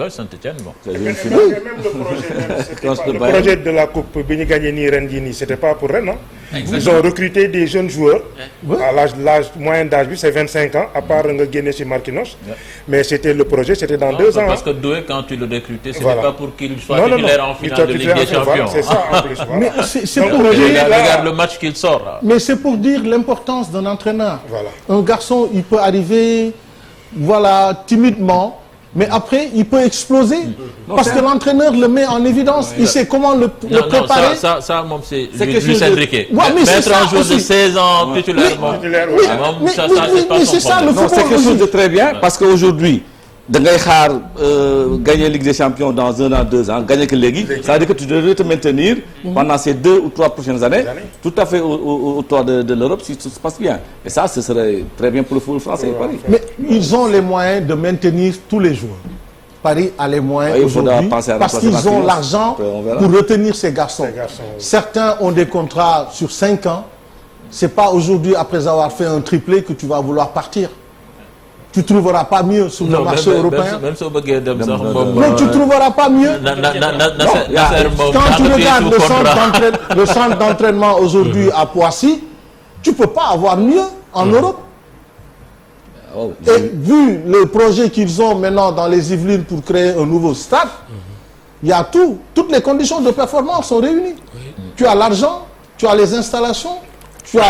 Saint-Étienne, bon. Mais même le projet de la Coupe Béni gagné ni Rennes, c'était pas pour Rennes, non? Ils ont recruté des jeunes joueurs. À l'âge moyen d'âge, c'est 25 ans, à part Nguéné chez Marquinhos. Mais c'était le projet, c'était dans 2 ans. Parce que Doué, quand tu le recrutais, c'était pas pour qu'il soit titulaire en finale de Ligue des Champions. C'est ça, en plus. Mais c'est pour dire... Regarde le match qu'il sort. Mais c'est pour dire l'importance d'un entraîneur. Un garçon, il peut arriver, timidement, Mais après, il peut exploser. Parce que l'entraîneur le met en évidence. Il sait comment le préparer. Ça, c'est Luis Enrique. Mettre un joueur de 16 ans titulairement. Mais c'est ça le football. C'est quelque chose de très bien parce qu'aujourd'hui, gagner Ligue des Champions dans 1 an, 2 ans, gagner que Ligue, ça veut dire que tu devrais te maintenir pendant ces 2 ou 3 prochaines années, tout à fait autour de l'Europe si tout se passe bien. Et ça, ce serait très bien pour le football français et Paris. Mais ils ont les moyens de maintenir tous les joueurs. Paris a les moyens aujourd'hui parce qu'ils ont l'argent pour retenir ces garçons. Certains ont des contrats sur 5 ans. C'est pas aujourd'hui, après avoir fait un triplé, que tu vas vouloir partir. Tu trouveras pas mieux sur le marché européen. Même si on non, tu trouveras pas mieux. Quand tu regardes le centre d'entraînement aujourd'hui à Poissy, tu peux pas avoir mieux en Europe. Et vu le projet qu'ils ont maintenant dans les Yvelines pour créer un nouveau stade, il y a tout. Toutes les conditions de performance sont réunies. Tu as l'argent, tu as les installations, tu as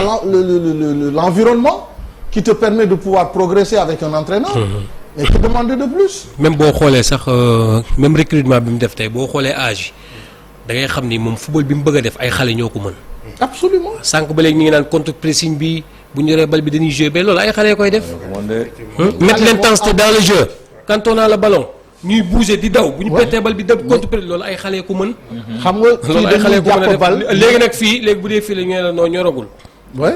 l'environnement qui te permet de pouvoir progresser avec un entraîneur. Et te demander de plus. Même boo xoolee sax même recrutement bi mu def tey boo xoolee âge da ngay xam ni moom football bi mu bëgg a def ay xale ñoo ko mën. Absolument. sànq ba léegi ñu ngi naan contre pressing bi bu ñu yoree bal bi dañuy jouer ba loolu ay xale koy def. Mettre l'intensité dans le jeu. Quand on a le ballon ñuy bouger di daw bu ñu pété bal bi dem contre pressing loolu ay xale ko mën. xam nga loolu ay xale ko mën a def léegi nag fii léegi bu dee fii la ñu ne la noo ñoragul. oui.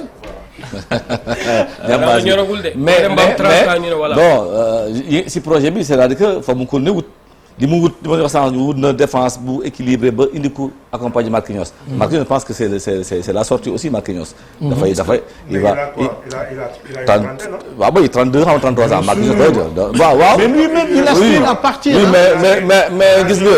mais bon si projet bi c'est-à-dire que fa mu ko ne wut li mu wut li ma wax sànq ñu wut na défense bu équilibré ba indi ko accompagner Marquinhos. Marquinhos je pense que c'est la sortie aussi Marquinhos. dafay il va waaw boy 32 ans 33 ans Marquinhos waaw. mais lui-même il aspire à partir. Oui mais gis nga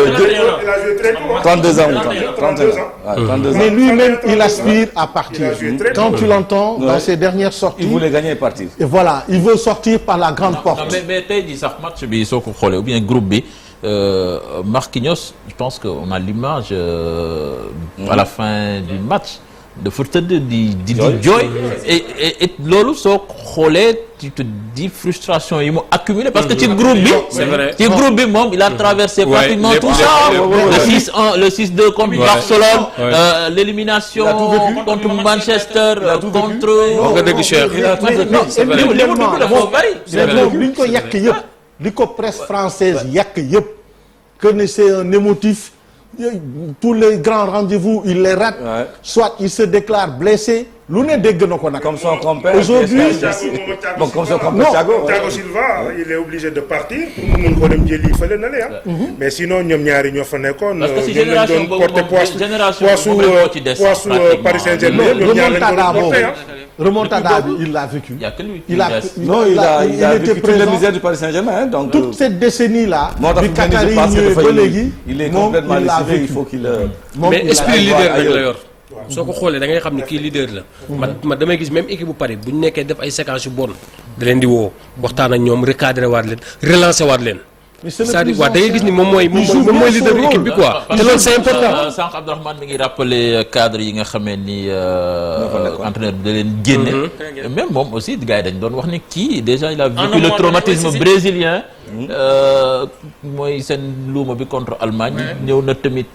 32 ans ou 31 ans. Mais lui-même il aspire à partir. Quand tu l'entends dans ses dernières sorties. Il voulait gagner et partir. Et voilà, il veut sortir par la grande porte. Mais tey jii sax match bi soo ko xoolee ou bien groupe bi. Marquinhos, je pense qu'on a l'image à la fin du match de Furtede di jooy et loolu soo xoolee tu te dis frustration yi mu accumulé parce que ci groupe bi ci groupe bi moom il a traversé pratiquement tout ça le 6-2 contre Barcelone l'élimination contre Manchester contre nga dégg Cheikh li ñu ko yàq yëpp li ko presse française yàq yëpp que c'est un émotif tous les grands rendez-vous il les rate soit il se déclare blessé lu ne dégg na ko nag comme son compère aujourd'hui comme son compère Thiago Silva il est obligé de partir pour mun ko dem jëli fële na la mais sinon ñoom ñaari ñoo fa nekkoon parce que si génération boobu poids Paris Saint-Germain ñoom ñaar lañ doon porté remontada bi il l'a vécu. Il y a que lui. Il a vécu toutes les misères du Paris Saint-Germain donc toute cette décennie là. bi Qatari ñëwee ba léegi il est complètement lessivé il faut qu'il mais esprit leader rek la yor. soo ko xoolee da ngay xam ne kii leader la. man damay gis même équipe bu Paris bu ñu nekkee def ay séquences yu bon da leen di woo waxtaan ak ñoom recadré waat leen relancer waat leen. c'est-à-dire waaw da ngay gis ni moom mooy leader bu équipe bi quoi. te loolu c'est important. sànq Abdourahmane mi ngi rappelé cadre yi nga xamee ni entraîneur bi da leen génne. même moom aussi gars yi dañ doon wax ni kii déjà il a vécu le traumatisme brésilien. mooy seen luuma bi contre Allemagne. ñëw na tamit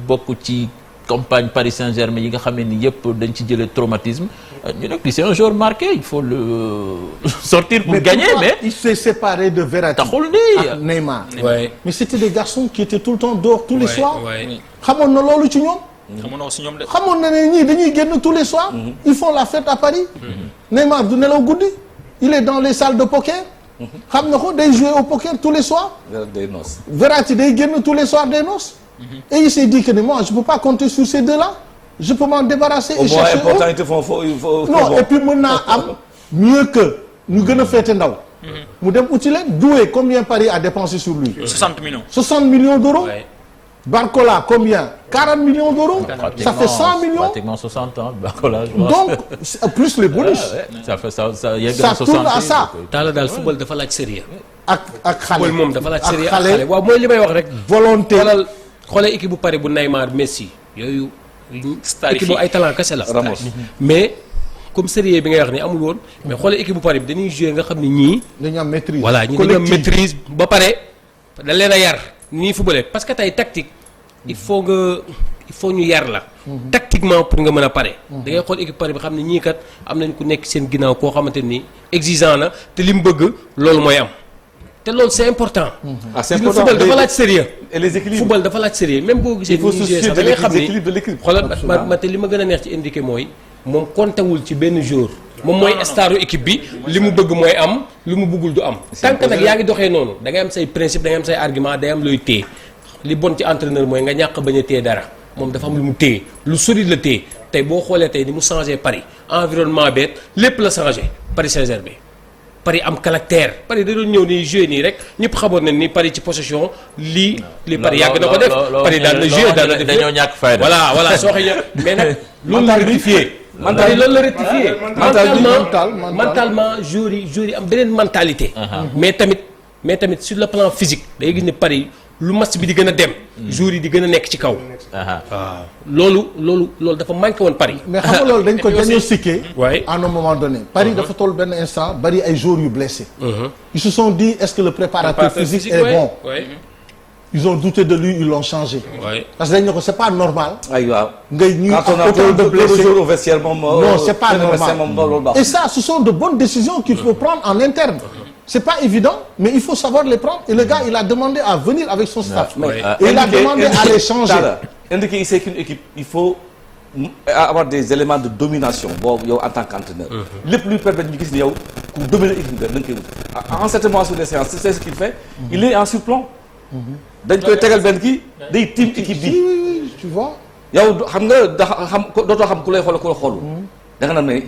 bokk ci campagne Paris Saint-Germain yi nga xamee ni yëpp dañ ci jëlee traumatisme. ñu nekk c'est un joueur marqué il faut le sortir pour gagner mais il s'est séparé de Verratti taxul ni Neymar mais c'était des garçons qui étaient tout le temps dehors tous les soirs xamoon na loolu ci ñoom xamoon na ne ñii dañuy génn tous les soirs ils font la fête à Paris Neymar du nelaw guddi il est dans les salles de poker xam na ko day jouer au poker tous les soirs Verratti day génn tous les soirs des noces et il s'est dit que moi je peux pas compter sur ces deux-là je peux m'en débarrasser et chercher non et puis mën naa am mieux que ñu gën a féete ndaw mu dem uti leen Doué combien Paris a dépensé sur lui 60 millions d'euros Barcola combien 40 millions d'euros ça fait 100 millions pratiquement 60 ans Barcola donc plus les bonus ça fait ça tourne à ça taala daal football dafa laaj sérieux ak xale football moom dafa laaj sérieux ak xale waaw mooy li may wax rek volonté xoolee équipe bu Paris bu Neymar Messi yooyu équipe bu ay talent kese la Ramos mais comme sérieux bi ngay wax ni amul woon mais xoolee équipe bu Paris bi dañuy jouer nga xam ne ñii dañu am maîtrise voilà ñi dañu am maîtrise ba pare da leen a yar ni footballé parce que tey tactique il faut ñu yar la. tactiquement pour nga mën a pare. da ngay xool équipe pare bi xam ne ñii kat am nañ ku nekk seen ginnaaw koo xamante ni exigeant na te li mu bëgg loolu mooy am. te loolu c'est important. c'est important football dafa laaj sérieux. et les équilibres football dafa laaj sérieux même boo gisee. il faut se soucier da ngay xam ni de l'équipe. xoolal ma te li ma gën a neex ci indiqué mooy moom comptewul ci benn jour. moom mooy staru équipe bi li mu bëgg mooy am li mu bëggul du am. tant que nag yaa ngi doxee noonu da ngay am say principe da ngay am say argument day am looy téye li bon ci entraîneur mooy nga ñàkk bañ a téye dara moom dafa am lu mu téye lu solide la téye tey boo xoolee tey ni mu changé Paris environnement beet lépp la changé Paris Saint-Germain. Paris am caractère Paris da doon ñëw nii joué nii rek ñëpp xamoon nañ ni Paris ci possession lii Paris yàgg na ko def Paris daan na joué daan na def dañoo ñàkk fayda voilà soo xëy mais nag loolu la rectifié Paris loolu la rectifié mentalement joueurs yi am beneen mentalité mais tamit sur le plan physique day gis ne Paris lu match bi di gën a dem joueurs yi di gën a nekk ci kaw waaw loolu dafa manqué woon Paris mais xam nga loolu dañ ko diagnostiqué ouais. à un moment donné Paris dafa toll benn instant bari ay joueurs yu blessés ils se sont dit est-ce que le préparateur physique est bon ils ont douté de lui ils l'ont changé parce que dañ ne ko c'est pas normal ngay ñuy autant de blessés au vestiaire moom non c'est pas normal et ça ce sont de bonnes décisions qu'il faut prendre en interne. C'est pas évident, mais il faut savoir les prendre. Et le gars, il a demandé à venir avec son staff. Et il a demandé à les changer. Indiquer ici qu'une équipe, il faut avoir des éléments de domination en tant qu'entraîneur. Le plus permettre de dominer l'équipe. En certains moments sur les séances, c'est ce qu'il fait. Il est en surplomb. Dañ koy tegal benn kii day team équipe bi. Oui, tu vois. yow xam nga dootoo xam ku lay xool ku la xoolul. da nga naan ne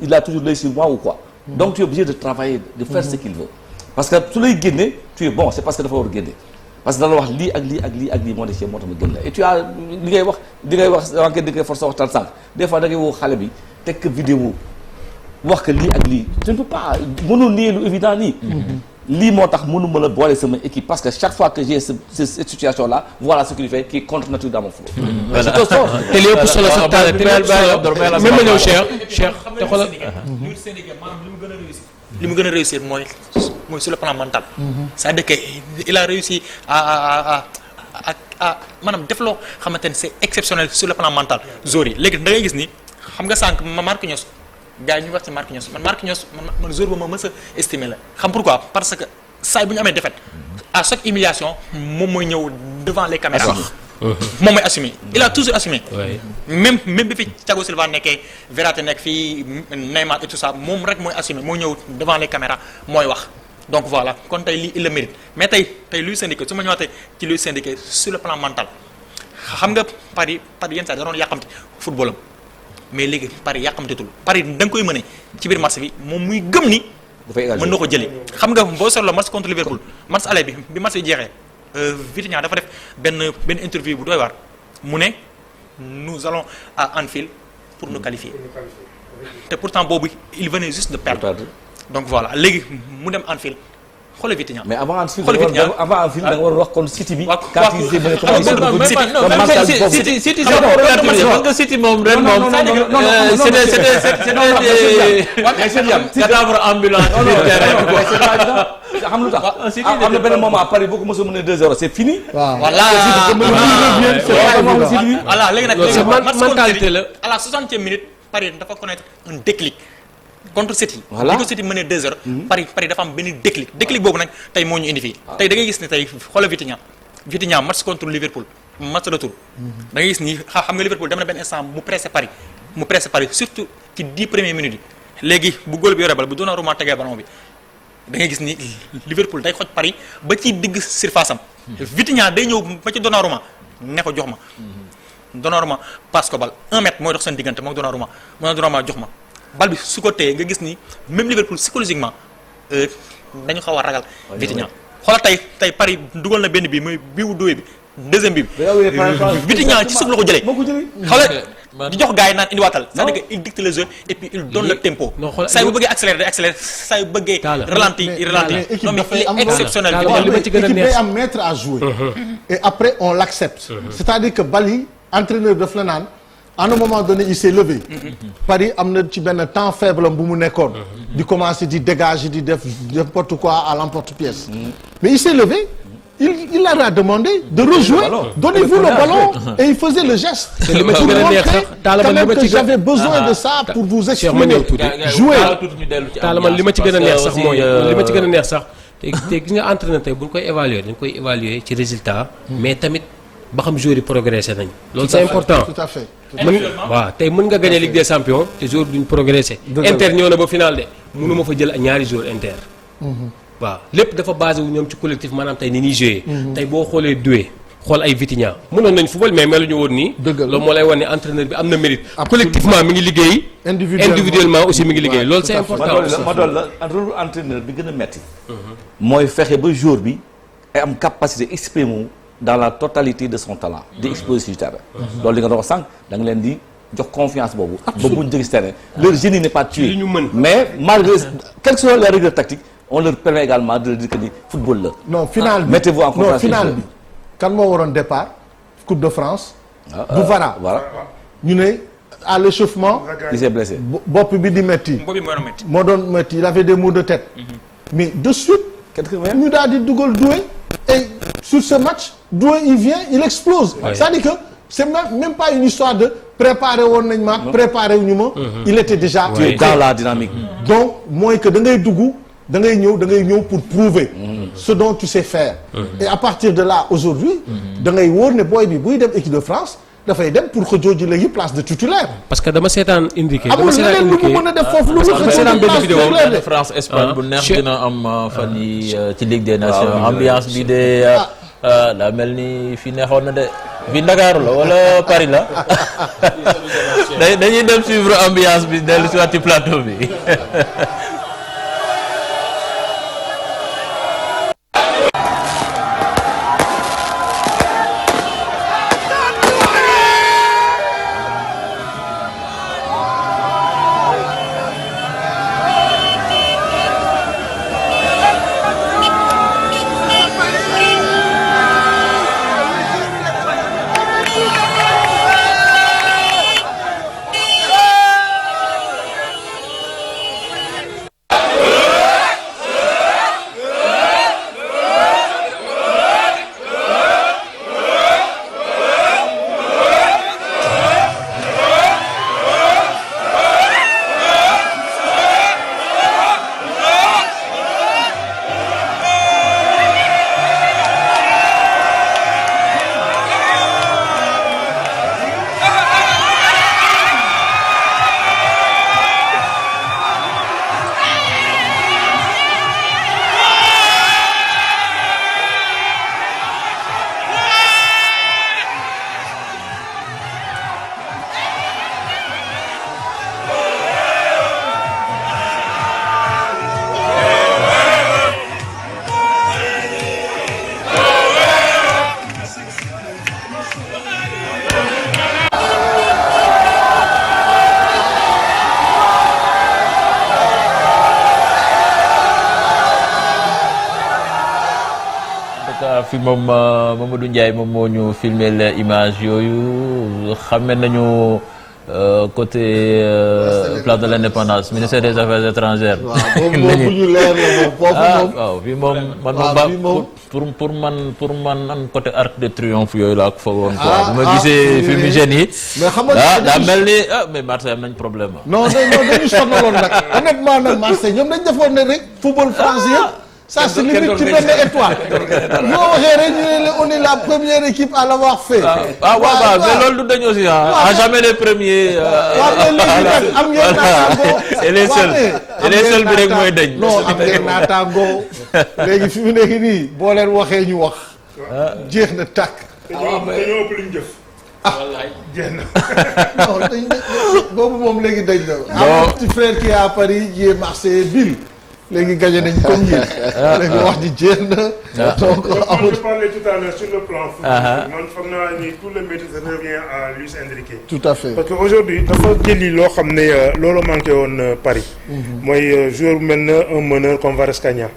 il a toujours l'œil sur moi ou quoi. Donc tu es obligé de travailler, de faire ce qu'il veut. Parce que su lay génne tu es bon, c'est parce que dafa war a génne. Parce que dana wax lii ak lii ak lii ak lii moo ne ci moo tax ma génn la et tu as li ngay wax enquête di ngay force waxtaan sànq des fois da ngay woo xale bi teg ko vidéo wax que lii ak lii tu ne peux pas mënul nii lu évident nii. lii moo tax mënuma la boole sama équipe parce que chaque fois que j'ai cette situation là voilà ce qu'il fait qui est contre nature dans mon flow. te li ëpp solo sax taal te li ëpp solo même ma ñëw Cheikh te xoolal. li mu gën a réussir mooy sur le plan mental. c'est-à-dire que il a réussi à maanaam def loo xamante ne c'est exceptionnel sur le plan mental. joueurs yi léegi da ngay gis ni xam nga sànq Marquinhos gars yi ñu wax ci Marquinhos man joueur ba ma mës a estimé la xam pourquoi parce que saa bu ñu amee défaite à chaque humiliation moom mooy ñëw devant les caméras. moom mooy assumé il a toujours assumé. même bi fi Thiago Silva nekkee Verratti nekk fii Neymar et tout ça moom rek mooy assumé moo ñëw devant les caméras mooy wax. donc voilà kon tey lii il le mérite mais tey Luis Enrique su ma ñëwaatee ci Luis Enrique sur le plan mental xam nga Paris yenn saa da doon yàqamti footballam mais léegi Paris yàqamtetul Paris da nga koy mëne ci biir match bi moom muy gëm ni. mën na ko jëlee xam nga boo seetloo match contre Liverpool match aller bi match bi jeexee. Vitinha dafa def benn interview bu doy waar mu ne nous allons à Anfield pour nous qualifier te pourtant boobu il venait juste de perdre donc voilà léegi mu dem Anfield xoolal Vitinha. mais avant Anfield da nga war a wax kon City bi. quand il s'est mené City moom ren moom c'est cadavre ambulant ci biir terrain bi xam lu tax am na benn moment à Paris boo ko mos a mënee 2-0 c'est fini. voilà léegi nag mentalité la à la 60e minute Paris dafa connaître un déclic contre City. voilà li ko City mënee 2-0. Paris dafa am benn déclic boobu nag tey moo ñu indi fii. tey da ngay gis ne tey xoolal Vitinha match contre Liverpool match retour. da ngay gis ni xam nga Liverpool dem na benn instant mu pressé Paris surtout ci 10 premières minutes yi léegi bu góol bi yore bal bu Donnarumma tegee ballon bi. da ngay gis ni Liverpool day xoj Paris ba ci digg surface am. Vitinha day ñëw ba ci Donnarumma ne ko jox ma. Donnarumma passe ko bal 1 mètre mooy dox seen diggante moom Donnarumma jox ma bal bi su ko téye nga gis ni même Liverpool psychologiquement dañu xaw a ragal. Vitinha xoolal tey Paris dugal na benn bii mooy bii wu dóoy bi deuxième bi. Vitinha ci suuf la ko jëlee. xoolal di jox gars yi naan indiwaatal. c'est-à-dire que il dicte le jeu et puis il donne le tempo. saa yu bëggee accélérer day accélérer saa yu bëggee. ralentir non mais il est exceptionnel. équipe day am maître à jouer. et après on l'accepte. c'est-à-dire que bal yi entraîneur daf la naan à un moment donné il s'est levé. Paris am na ci benn temps faible bu mu nekkoon. di commencer di dégager di def n'importe quoi à l'emporte-pièce. mais il s'est levé il leur a demandé de rejouer. Donnez-vous le ballon et il faisait le geste. li ma ci gën a neex sax quand même que j'avais besoin de ça pour vous exprimer. Jouer. taalaman li ma ci gën a neex sax mooy li ma ci gën a neex sax te gis nga entraîneur tey bu ñu koy évaluer dañ koy évaluer ci résultat. mais tamit ba xam joueurs yi progressé nañ. loolu c'est important. Tout à fait. waaw tey mën nga gagner Ligue des Champions te joueurs duñ progressé. Inter ñëw na ba final de mënuma fa jël ñaari joueurs Inter. waaw lépp dafa basé wu ñoom ci collectif maanaam tey ni ñuy joué. tey boo xoolee Doué xool ay Vitinha mënoon nañ football mais meluñu woon nii. loolu moo lay wan ne entraîneur bi am na mérite. collectivement mi ngi liggéey. individuellement aussi mi ngi liggéey loolu c'est important. ma doon la rôle entraîneur bi gën a metti mooy fexe ba joueur bi ay am capacité exprimer dans la totalité de son talent. di exposer sur terrain. loolu li nga doon wax sànq da nga leen di jox confiance boobu. ba bu ñu jógee si terrain leur génie n'est pas tué. mais malgré quelles que soient les règles tactiques. on leur permet également de dire que ni football la. non final bi mettez-vous en confiance. non final bi kan moo waroon départ Coupe de France. du Vara. ñu ne à l'échauffement. il s'est blessé. bopp bi di metti. moo doon metti il avait des maux de tête. mais de suite. ñu daal di dugal Doué. et sur ce match Doué il vient il explose. c'est-à-dire que c'est même pas une histoire de préparer woon nañ ma préparer wu ñu ma. il était déjà. dans la dynamique. donc mooy que da ngay dugg. da ngay ñëw pour prouver ce dont tu sais faire et à partir de là aujourd'hui da ngay wóor ne booy bi buy dem équipe de France dafay dem pour que jooju léegi place de titulaire parce que dama seetaan indiqué amul leneen lu mu mën a def foofu lu dama seetaan benn vidéo France Espagne bu neex dina am fan yi ci Ligue des Nations ambiance bi de daa mel ni fi neexoon na de fi Ndakaaru la wala Paris la dañuy dem suivre ambiance bi dellu si waat ci plateau bi fi moom Mamadou Ndiaye moom moo ñu filmer les images yooyu xame nañu côté place de l'Indépendance ministère des affaires étrangères. waaw boobu ñu leer la moom foofu moom. waaw fii moom man moom pour man côté Arc de Triomphe yooyu laa ko foogoon quoi. bu ma gisee fumigène yi. mais xam nga daa mel ni mais Marseille am nañ problème non dañu sonaloon nag honnêtement nag Marseille ñoom dañ defoon ne rek football français ça se limite ci benn étoile. boo waxee rek ñu ne on est la première équipe à l'avoir fait. waaw mais loolu du dañ aussi à jamais les premiers. am ngeen naataango. et les seuls bi rek mooy dañ. non am ngeen naataango léegi fi mu nekk nii boo leen waxee ñu wax. jeex na tàkk. dañoo ëpp lu ñu jëf. jeex na. non boobu moom léegi dañ la. am petit frère qui est à Paris qui est Marseille Bill. léegi gagné nañ comme yéen. léegi wax ji jeex na. donc amul. je parlais tout à l'heure sur le plan football. man foog naa ni tout le mérite revient à Luis Enrique. tout à fait parce que aujourd'hui dafa jëli loo xam ne loolu manqué woon Paris. mooy joueur bu mel ne un meneur comme Kvaratskhelia.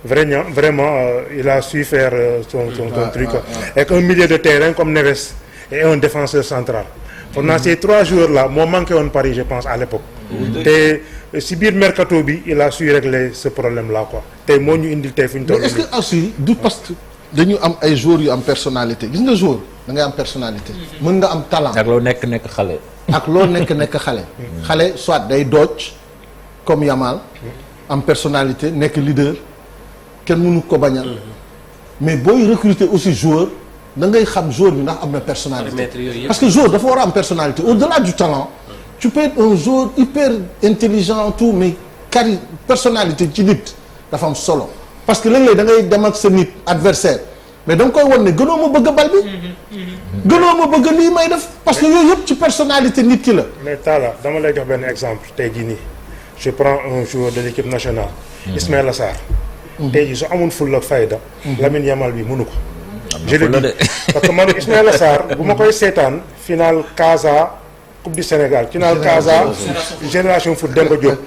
vraiment il a su faire son truc. avec un milieu de terrain comme Neves et un défenseur central. foog naa ces trois joueurs là moo manqué woon Paris je pense à l'époque. te si biir mercato bi il a su régler ce problème là quoi tey moo ñu indil tey fu ñu toll. mais est-ce que aussi du parce que dañu am ay joueurs yu am personnalité gis nga joueur da ngay am personnalité. mën nga am talent. ak loo nekk xale. ak loo nekk xale. xale soit day dooj comme Yamal am personnalité nekk leader kenn mënu ko bañal. mais booy recruter aussi joueur da ngay xam joueur bi ndax am na personnalité. parce que joueur dafa war a am personnalité au-delà du talent. tu peux être un joueur hyper intelligent tout mais personnalité ci nit dafa am solo. parce que léeg-léeg da ngay dem ak sa nit adversaire mais da nga koy won ne gënoo ma bëgg bal bi. gënoo ma bëgg lii may def parce que yooyu yëpp ci personnalité nit ki la. mais Talla dama lay jox benn exemple tey jii nii je prends un joueur de l'équipe nationale. Ismaïla Sarr. tey jii su amul fulla ak fayda. Lamine Yamal bi mënu ko. je le dis parce que man Ismaïla Sarr bu ma koy seetaan final Casa Coupe du Sénégal final Casa Génération Foot Demba Diop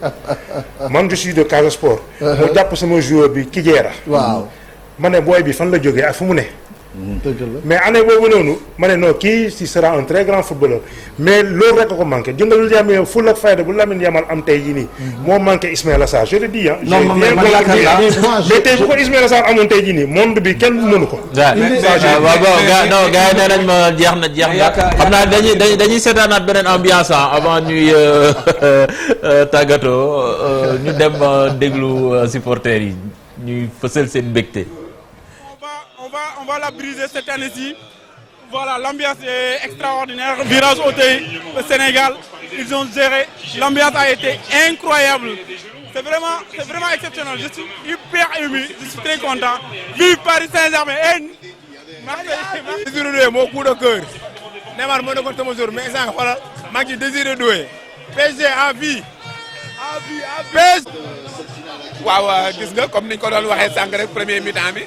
man je suis de Casa Sport. mu jàpp sama joueur bi Kijera. waaw ma ne booy bi fan la jógee ak fu mu ne. dëgg la mais année boobu noonu ma ne non kii si sera un très grand footballeur mais loolu rek a ko manqué jëngal lu yàlla ful ak fayda bu Lamine Yamal am tey jii nii. moo manqué Ismaïla Sarr je le dis ah. non mais mais tey bu ko Ismaïla Sarr amoon tey jii nii monde bi kenn mënu ko. waaw non gars yi nee nañ ma jeex na xam naa dañuy seetaanaat beneen ambiance avant ñuy tàggatoo ñu dem déglu supporters yi ñuy fësal seen mbégte. On va la briser cette année-ci. Voilà, l'ambiance est extraordinaire. Virage Auteuil, le Sénégal, ils ont géré. L'ambiance a été incroyable. C'est vraiment exceptionnel. Je suis hyper ému, je suis très content. Vive Paris Saint-Germain. Désiré Doué, mon coup de cœur. Neymar, mon coup de cœur. Mais ça, voilà, je Désiré Doué. PSG à vie. À vie, à vie. Waaw gis nga comme niñ ko doon waxee sànq rek premier mi-temps bi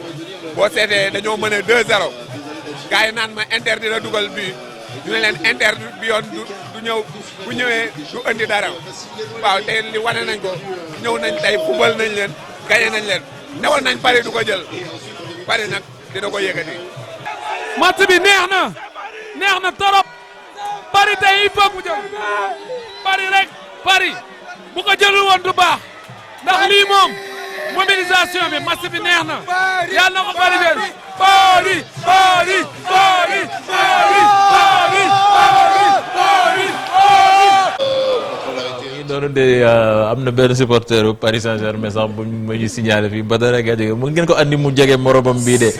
boo seetee dañoo mën a 2-0 gars yi naan ma Inter dina dugal bi ñu ne leen Inter bi yoon du ñëw bu ñëwee du andi dara waaw tey li wane nañ ko ñëw nañ tey football nañ leen gagné nañ leen newal nañ Paris du ko jël Paris nag dina ko yëkkati. match bi neex na torop Paris tey il faut mu jël Paris rek Paris bu ko jëlul woon du baax. ndax lii moom mobilisation bi match bi neex na yàlla na ko Paris jël Paris Paris Paris Paris Paris Paris noonu de am na benn supporter bu Paris Saint-Germain sax bu ma ñu signalé fii Badara Gadiaga mën ngeen ko andi mu jege moromam bii de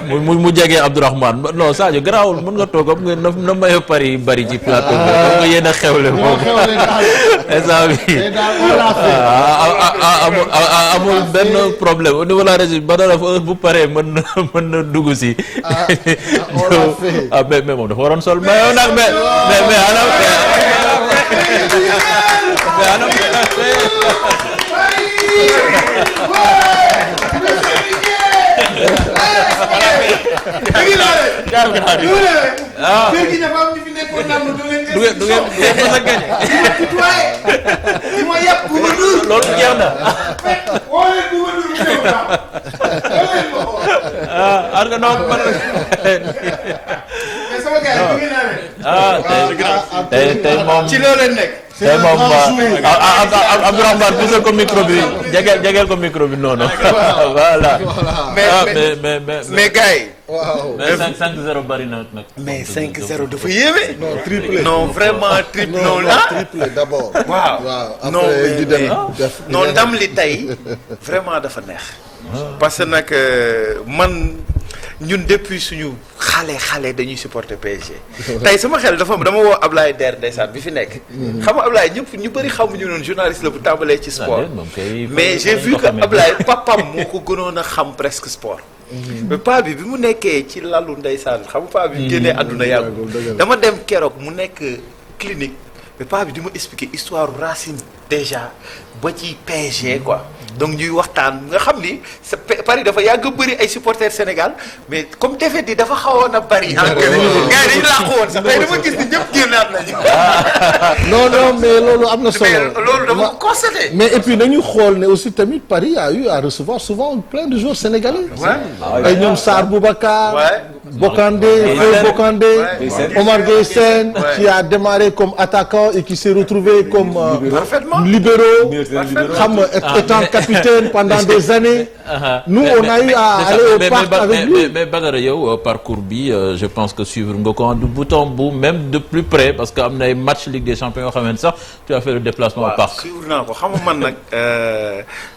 mu jege Abdourahmane non Sadio garaawul mën nga toog am nga na mayo Paris bari ci plateau bi comme nga yéen a xewle moom instant bi amul benn problème au niveau de la région Badara bu paree mën na dugg si mais moom dafa waroon sol mayo nag mais loolu jeex na tey moom ci loolu nekk tey moom Abdourahmane puusal ko micro bi jegeel ko micro bi noonu voilà mais gars yi waaw mais 5-0 bari na nag mais 5-0 dafa yéeme non triplé non vraiment triplé non triplé d'abord waaw non di dem def non ndam li tey vraiment dafa neex parce que nag man ñun depuis suñu xale dañuy supporter PSG tey sama xel dama woo Ablaye Der ndeysaan bi fi nekk xam nga Ablaye ñëpp ñu bëri xamuñu noonu journaliste la bu tàmbalee ci sport mais j'ai vu que Ablaye papam moo ko gënoon a xam presque sport mais paa bi mu nekkee ci lalu ndeysaan xam nga paa bi génnee àdduna yàggul dama dem keroog mu nekk clinique mais paa bi di ma expliquer histoire Racine déjà ba ci PSG quoi donc ñuy waxtaan nga xam ni sa Paris dafa yàgg bëri ay supporters Sénégal mais comme défaite yi dafa xawoon a bari en gars yi dañu làqu woon sax tey dama gis ni ñëpp génnaat nañu non mais loolu am na solo loolu dama constaté mais et puis dañuy xool ne aussi tamit Paris a eu à recevoir souvent plein de joueurs sénégalais ay ñoom Sarr Boubacar Bokandé Omar Gueye Sène qui a démarré comme attaquant et qui s'est retrouvé comme libéraux xam nga étant capitaine pendant des années. Nous, on a eu à aller au parc avec lui. Mais Badara yow parcours bi je pense que suivre nga ko du bout en bout même de plus près parce que am na ay match Ligue des Champions yoo xam ne sax tu as fait le déplacement au parc. suivre naa ko xam nga man nag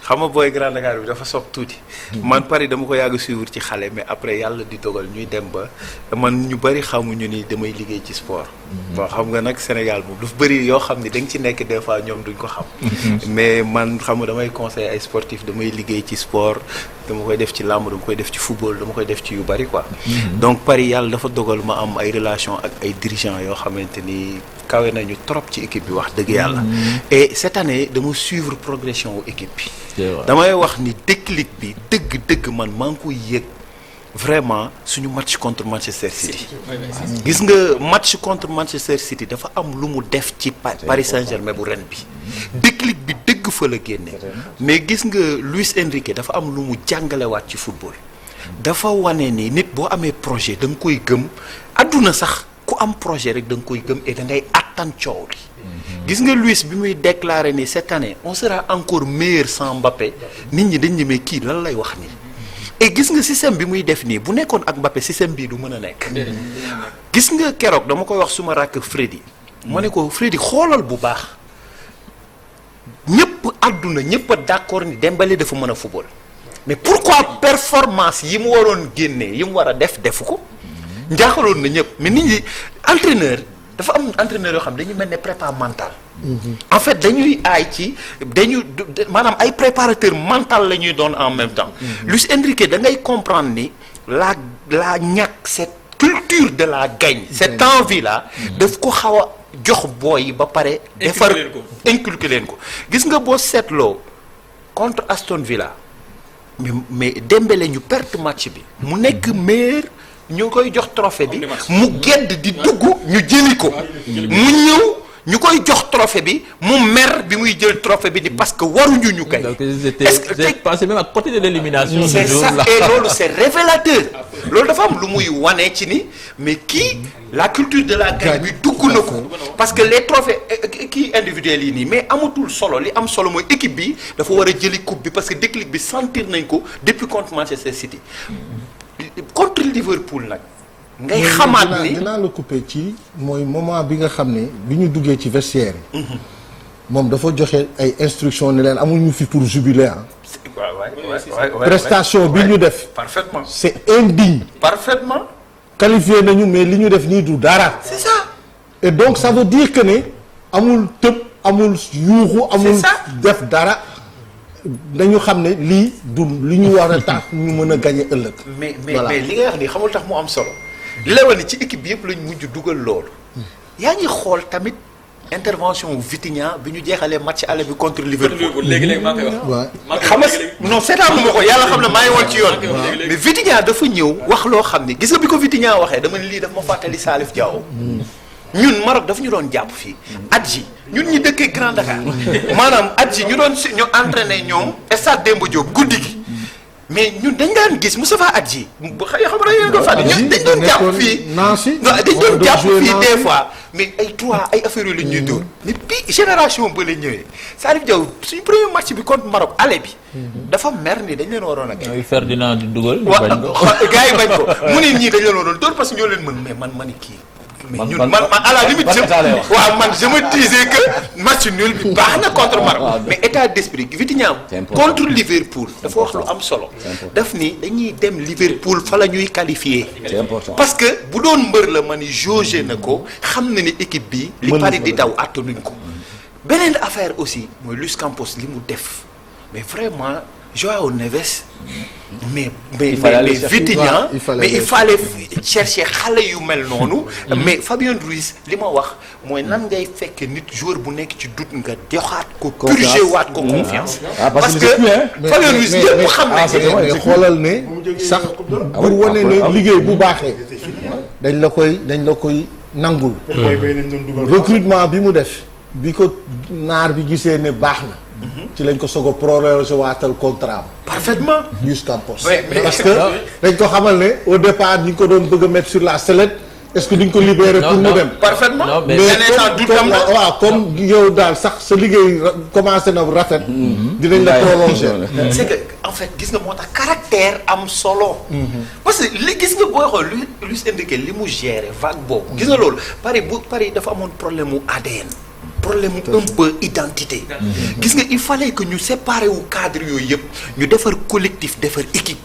xam nga booy Grand Dakar bi dafa soog tuuti. man Paris dama ko yàgg suivre ci xale mais après yàlla di dogal ñuy dem ba man ñu bëri xamuñu ni damay liggéey ci sport. bon xam nga nag Sénégal moom dafa bëri yoo xam ni da nga ci nekk des fois ñoom duñ ko xam. mais man xam nga damay conseiller ay sportifs damay liggéey ci sport dama koy def ci làmb dama koy def ci football dama koy def ci yu bëri quoi. donc Paris yàlla dafa dogal ma am ay relation ak ay dirigeants yoo xamante ni kawe nañu trop ci équipe bi wax dëgg yàlla. et cette année dama suivre progression wu équipe bi. damay wax ni déclic bi dëgg man maa ngi koy yëg vraiment suñu match contre Manchester City. gis nga match contre Manchester City dafa am lu mu def ci Paris Saint-Germain bu ren bi. déclic bi dëgg fa la génne. mais gis nga Luis Enrique dafa am lu mu jàngalewaat ci football. dafa wane ni nit boo amee projet da nga koy gëm adduna sax ku am projet rek da nga koy gëm et da ngay attan coow li. gis nga Luis bi muy déclaré ni cette année on sera encore meilleur sans Mbappé nit ñi dañ ñemee kii lan lay wax nii. et gis nga système bi muy def nii bu nekkoon ak Mbappé système bii du mën a nekk. gis nga keroog dama koy wax suma rakk Freddy. ma ne ko Freddy xoolal bu baax ñëpp àdduna ñëpp a d'accord ni Dembélé dafa mën a football mais pourquoi performance yi mu waroon génnee yi mu war a defu ko. njaaxaloon na ñëpp mais nit ñi entraîneur dafa am entraîneur yoo xam dañu mel ne prépa mental. en fait dañuy aay ci maanaam ay préparateur mental la ñuy doon en même temps. Luis Enrique da ngay comprendre ni la ñàkk cette culture de la gagne cette envie là daf ko xaw a jox booy yi ba pare. defar inculquer leen ko gis nga boo seetloo contre Aston Villa mais Dembélé ñu perte match bi mu nekk meilleur. ñu koy jox trophée bi mu gedd di dugg ñu jëli ko mu ñëw ñu koy jox trophée bi mu mer bi muy jël trophée bi ni parce que waruñu ñu kay. est-ce que passé même à côté de l'élimination. c'est ça et loolu c'est révélateur loolu dafa am lu muy wane ci ni mais kii la culture de la gagne bi dugg na ko parce que les trophées kii individuels yi nii mais amatul solo li am solo mooy équipe bi dafa war a jëli coupe bi parce que déclic bi sentir nañ ko depuis contre Manchester City. contre Liverpool nag. ngay xamaat ni dinaa la couper ci mooy moment bi nga xam ne bi ñu duggee ci vestiaire yi. moom dafa joxe ay instructions ne leen amuñu fi pour jubiler ah. prestation bi ñu def. parfaitement c'est indigne. parfaitement. qualifié nañu mais li ñu def nii du dara. c'est ça. et donc ça veut dire que ne amul tëb amul yuuxu amul def dara. dañu xam ne lii du li ñu war a tax ñu mën a gagner ëllëg. mais li nga wax nii xamul tax mu am solo. li la wax ni ci équipe bi yëpp lañ mujj dugal loolu. yaa ngi xool tamit intervention wu Vitinha bi ñu jeexalee match aller bi contre Liverpool. léegi maa koy wax. xam nga non seetaanu ma ko yàlla xam ne maa ngi woon ci yoon. mais Vitinha dafa ñëw wax loo xam ni gis nga bi ko Vitinha waxee dama ne lii daf ma fàttali Salif Diao. ñun Maroc daf ñu doon jàpp fii Adji ñun ñi dëkkee Grand Dakar maanaam Adji ñu entraîné ñoom stade Demba Diop guddi gi mais ñun dañ daan gis Moustapha Adji xam nga yéen ko fàtte ñun dañ doon jàpp fii dañ doon jàpp fii des fois mais ay trois ay affaires yu la ñuy dóor mais bi génération ba la ñëwee Salif Diao suñu premier match bi contre Maroc aller bi dafa mer ni dañ leen waroon a gañ Ferdinand di dugal gars yi bañ ko mu ne ñii dañ leen waroon dóor parce que ñoo leen mën mais man ni kii mais ñun man à la limite waaw man je me disais que match nul bi baax na contre Maroc mais état d'esprit Vitinha contre Liverpool dafa wax lu am solo daf ni dañuy dem Liverpool fa la ñuy qualifier parce que bu doon mbër la ma ni jaugé na ko xam na ni équipe bi li Paris di daw attanuñ ko beneen affaire aussi mooy Luis Campos li mu def mais vraiment Joao Neves mais Vitinha mais il fallait chercher xale yu mel noonu mais Fabien Ruiz li ma wax mooy nan ngay fekk nit joueur bu nekk ci doute nga joxaat ko purger waat ko confiance parce que Fabien Ruiz ñëpp xam nañ xoolal ne sax pour wane ne liggéey bu baaxee dañ la koy nangul recrutement bi mu def bi ko naar bi gisee ne baax na ci lañ ko soog a proroger waatal contrat parfaitement Luis Campos parce que dañ ko xamal ne au départ ñu ko doon bëgg a mettre sur la sellette est-ce que duñ ko libérer pour mu dem. parfaitement mais comme yow daal sax sa liggéey commencé na rafet. dinañ la prolonger. c'est que en fait gis nga moo tax caractère am solo. parce que li gis nga booy xool Luis Enrique li mu gérer vague boobu. gis nga loolu Paris dafa amoon problème mu ADN. problème mu un peu identité. gis nga il fallait que ñu séparer wu cadre yooyu yëpp ñu defar collectif defar équipe.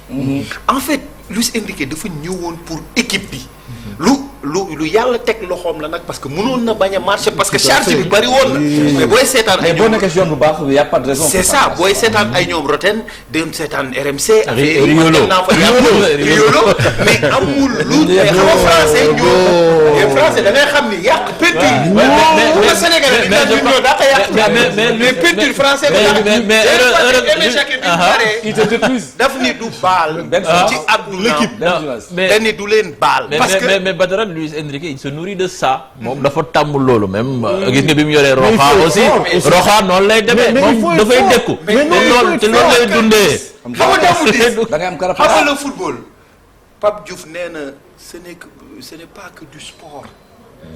en fait Luis Enrique dafa ñëwoon pour équipe bi. lu yàlla teg loxoom la nag parce que mënoon na bañ a marché parce que charge bi bari woon na. mais booy seetaan ay boo nekkee yoon bu baax y a pas de raison. c'est ça booy seetaan ay ñoom Roten dem seetaan RMC. Riolo mais amul lu. mais xam nga français ñoo. français da ngay xam ni yàq peinture. mais Sénégalais bi daal ñoo daa ko yàq. mais peinture français bi daf ni du baal. ci àdduna mais du leen baal. parce que mais Badara Luis Enrique il se nourrit de ça. moom dafa tàmm loolu même. gis nga bi mu yoree Roxa aussi. Roxa noonu lay demee moom dafay dékku. mais loolu te loolu lay dundee. da ngay am xam nga le football. Pape Diouf nee na ce n'est pas que du sport.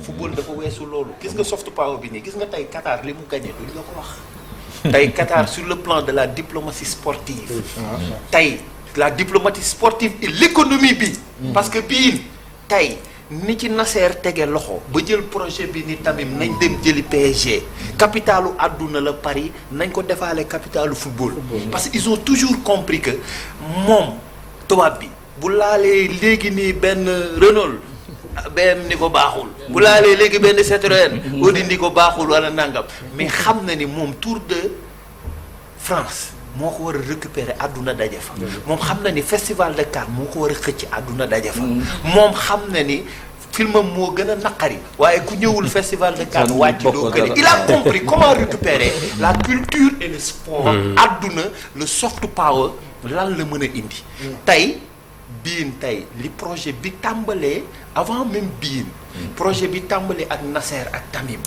football dafa weesu loolu. gis nga soft power bi nii gis nga tey Qatar li mu gagné duñ la ko wax. tey Qatar sur le plan de la diplomatie sportive. tey la diplomatie sportive et l'économie bi. parce que bii tey ni ci Nasser tege loxo ba jël projet bi ni tamit nañ dem jëli PSG capitalu àdduna la Paris nañ ko defaale capitalu football. parce que ils ont toujours compris que moom tubaab bi bu laalee léegi nii benn Renault BM ni ko baaxul bu laalee léegi benn Citroën Audi ni ko baaxul wala nangam mais xam na ni moom Tour de France moo ko war a récupérer àdduna daje fa. moom xam na ni festival de Cannes moo ko war a xëcc àdduna daje fa. moom xam na ni filmam moo gën a naqari waaye ku ñëwul festival de Cannes wàcc doo këri il a compris comment récupérer la culture et le sport. àdduna le soft power lan la mën a indi. tey tey li projet bi tàmbalee avant même projet bi tàmbalee ak Nasser ak Tamim.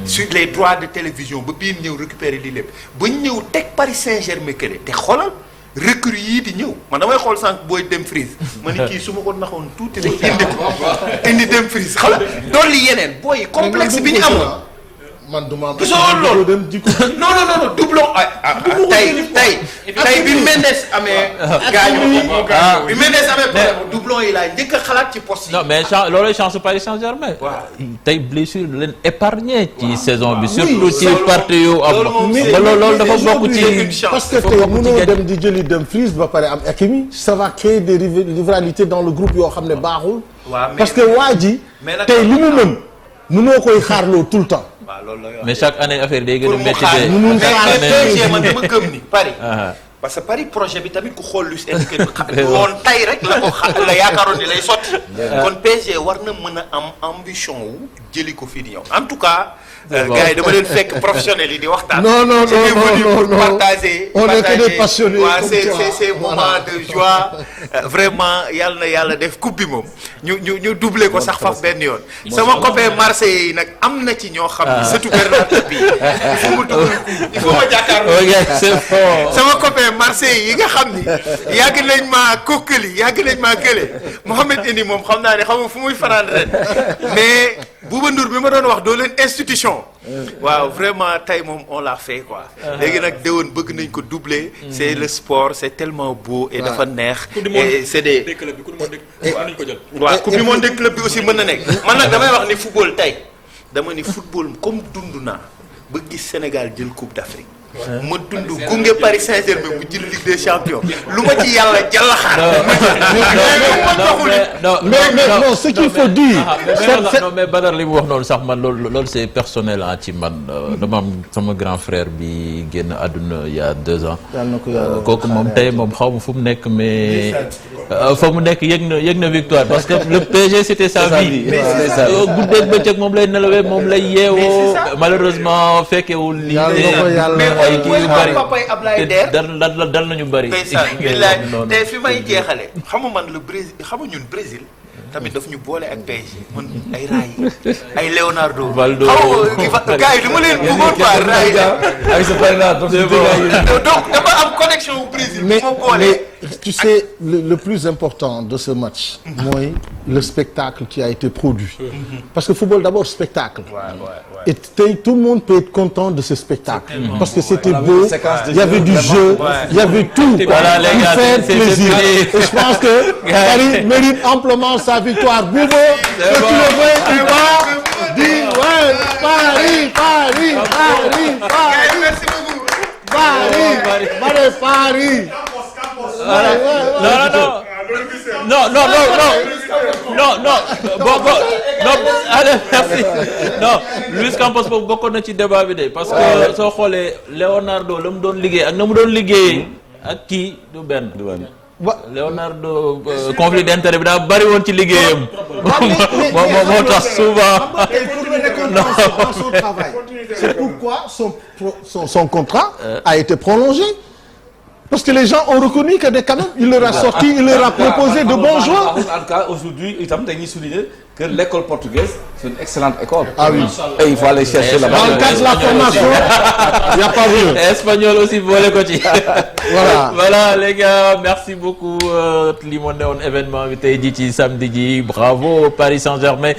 sur les droits de télévision ba ñëw récupérer li lépp ba ñëw teg Paris Saint-Germain kële te xoolal recrues yii di ñëw man damay xool sànq booy Dumfries ma ni kii su ma ko naxoon tuuti rek indi Dumfries xala dolli yeneen booy complexe bi ñu amoon. man duma am loolu non doublon tey bi Mendes amee gaañu bi Mendes amee problème doublon yi laa njëkk a xalaat ci poste yi. non mais loolu chance Paris Saint-Germain. tey blessure leen épargné ci saison bi surtout ci partie yu am. ba loolu dafa bokk ci. parce que tey mënoo dem di jëli Dumfries ba pare am Hakimi ça va créer des rivalités dans le groupe yoo xam ne baaxul. parce que waa ji tey li mu mën mënoo koy xaarloo tout le temps. mais chaque année affaire day gën a métti de. man dama gëm ni Paris. parce que Paris projet bi tamit ku xool Luis Enrique woon tay rek la yaakaaroon ni lay sotti. kon PSG war na mën a am ambition wu jëli ko fii di ñëw en tout cas. gars yi dama leen fekk professionnels yi di waxtaan. non partager. on est que des passionnés. waaw c'est moment de joie. vraiment yàlla na yàlla def coupe bi moom ñu doubler ko sax faf benn yoon. sama copain Marseille yi nag am na ci ñoo xam ni surtout Bernard Tapie il faut ma jàkkaarloo. sama copain Marseille yi nga xam ni yàgg nañ maa kokkali yàgg nañ maa kële Mohamed Eni moom xam naa ne xam nga fu muy fanaan ren mais Bouba Ndour bi ma doon wax doo leen institution. waaw vraiment tey moom on l'a fait quoi. léegi nag déwén bëgg nañ ko doubler. c'est le sport c'est tellement beau. et dafa neex. et c'est des waaw coupe du monde des clubs bi aussi mën na nekk. man nag damay wax ni football tey dama ni football comme dund naa ba gis Sénégal jël coupe d'Afrique. ma dund gunge Paris Saint-Germain bu jël Ligue des Champions lu ma ci yàlla jàllaxaar. mais non ce qu'il faut dire. non mais Badar li mu wax noonu sax man loolu c'est personnel ah ci man dama am sama grand frère bi génn àdduna il y a 2 ans. kooku moom tey moom xaw ma fu mu nekk mais fa mu nekk yëg na victoire parce que le PSG c'était sa vie. guddeeg bëccëg moom lay nelawee moom lay yeewoo malheureusement fekkewul lii. ay kii yu bari dal nañu bari. te fi may jeexale xam nga man le Brésil xam nga ñun Brésil tamit daf ñu boole ak PSG man ay Rai ay Leonardo. Valdo gars yi dama leen bëggoon quoi Rai avec ce parrainage donc dama am connexion au Brésil. mais tu sais, le plus important de ce match, moi, le spectacle qui a été produit. Parce que football, d'abord, spectacle. Et tout le monde peut être content de ce spectacle. Parce que c'était beau, il y avait du jeu, il y avait tout pour faire plaisir. Et je pense que Paris mérite amplement sa victoire. Boubo, que tu le veuilles ou pas, dis ouais, Paris. Merci beaucoup. Paris. Allez, merci. Non, Luis Campos boobu bokkoon na ci débat bi de parce que soo xoolee Leonardo la mu doon liggéey ak na mu doon liggéey ak kii du benn. Leonardo conflit d'intérêt bi daa bari woon ci liggéeyam. moo tax souvent. Son travail. C'est pourquoi son contrat a été prolongé. Parce que les gens ont reconnu que quand même, il leur a sorti, il leur a proposé de bons joueurs. En tout cas, aujourd'hui, il t'a souligné que l'école portugaise, c'est une excellente école. Ah oui. Et il faut aller chercher là-bas. Dans le cadre de la formation, il n'y a pas mieux. Espagnol aussi, vous voulez côté. Voilà, les gars, merci beaucoup. Limone on événement, samedi, bravo au Paris Saint-Germain,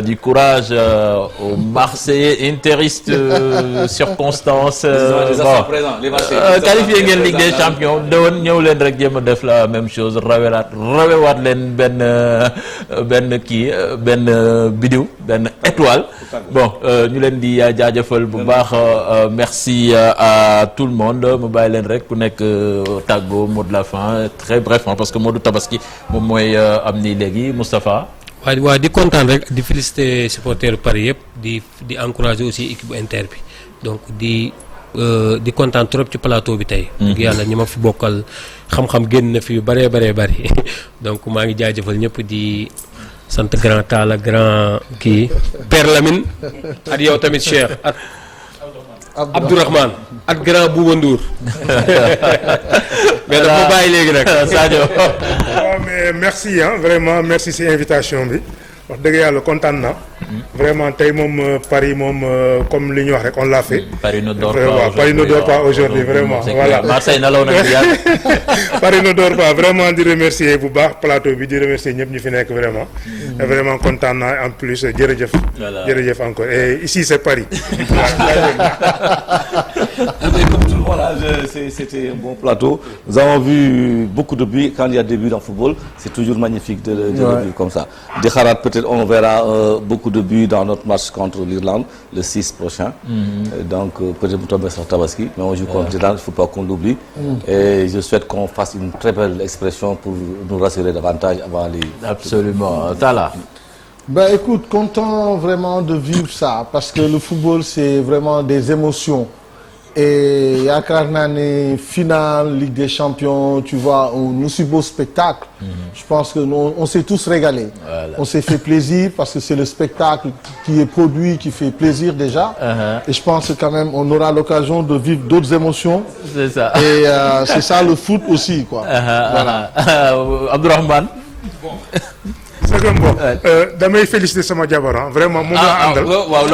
du courage aux Marseillais, interistes, circonstances. Qualifié en Ligue des Champions, nous leen rek jéem a def la même chose, rawewaat leen benn kii. benn biddiw benn étoile bon ñu leen di jaajëfal bu baax merci à tout le monde mu bàyyi leen rek ku nekk tàggoo mot de la fin très bref parce que Modou Tabaski moom mooy am ni léegi Moustapha. waaw di kontaan rek di féliciter supporters Paris yëpp di encourager aussi équipe Inter bi donc di kontaan trop ci plateau bi tey. dëgg yàlla ñi ma fi bokkal xam-xam génn na fi yu bëree bari donc maa ngi jaajëfal ñëpp di. sant grand Talla grand kii Père Lamine ak yow tamit Cheikh ak Abdourahmane ak grand Bouba Ndour mais dafa bàyyi léegi nag Sadio. waaw mais merci vraiment merci ci invitation bi wax dëgg yàlla kontaan na vraiment tey moom Paris moom comme li ñu wax rek on l'a fait. Paris ne dort pas aujourd'hui vraiment voilà. Marseille na law na Paris ne dort pas vraiment di remercier bu baax plateau bi di remercier ñëpp ñu fi nekk vraiment. Vraiment kontaan na en plus jërëjëf. jërëjëf encore et ici c'est Paris. Voilà, c'était un bon plateau. Nous avons vu beaucoup de buts. Quand il y a des buts dans le football, c'est toujours magnifique de buts comme ça. Peut-être on verra beaucoup de buts dans notre match contre l'Irlande, le 6 prochain. Donc peut-être nous tomber sur Tabaski, mais on joue contre l'Irlande, il ne faut pas qu'on l'oublie. Et je souhaite qu'on fasse une très belle expression pour nous rassurer davantage avant les... Absolument. Talla. Ben écoute, content vraiment de vivre ça, parce que le football c'est vraiment des émotions. Et yaakaar naa ne finale Ligue des Champions, tu vois, un aussi beau spectacle. Je pense que nous, on s'est tous régalés. Voilà. On s'est fait plaisir parce que c'est le spectacle qui est produit, qui fait plaisir déjà. Et je pense que quand même on aura l'occasion de vivre d'autres émotions. C'est ça. Et c'est ça le foot aussi, quoi. Voilà. Abdourahmane. Bon. Second bon damay féliciter sama jabar vraiment moom laa àndal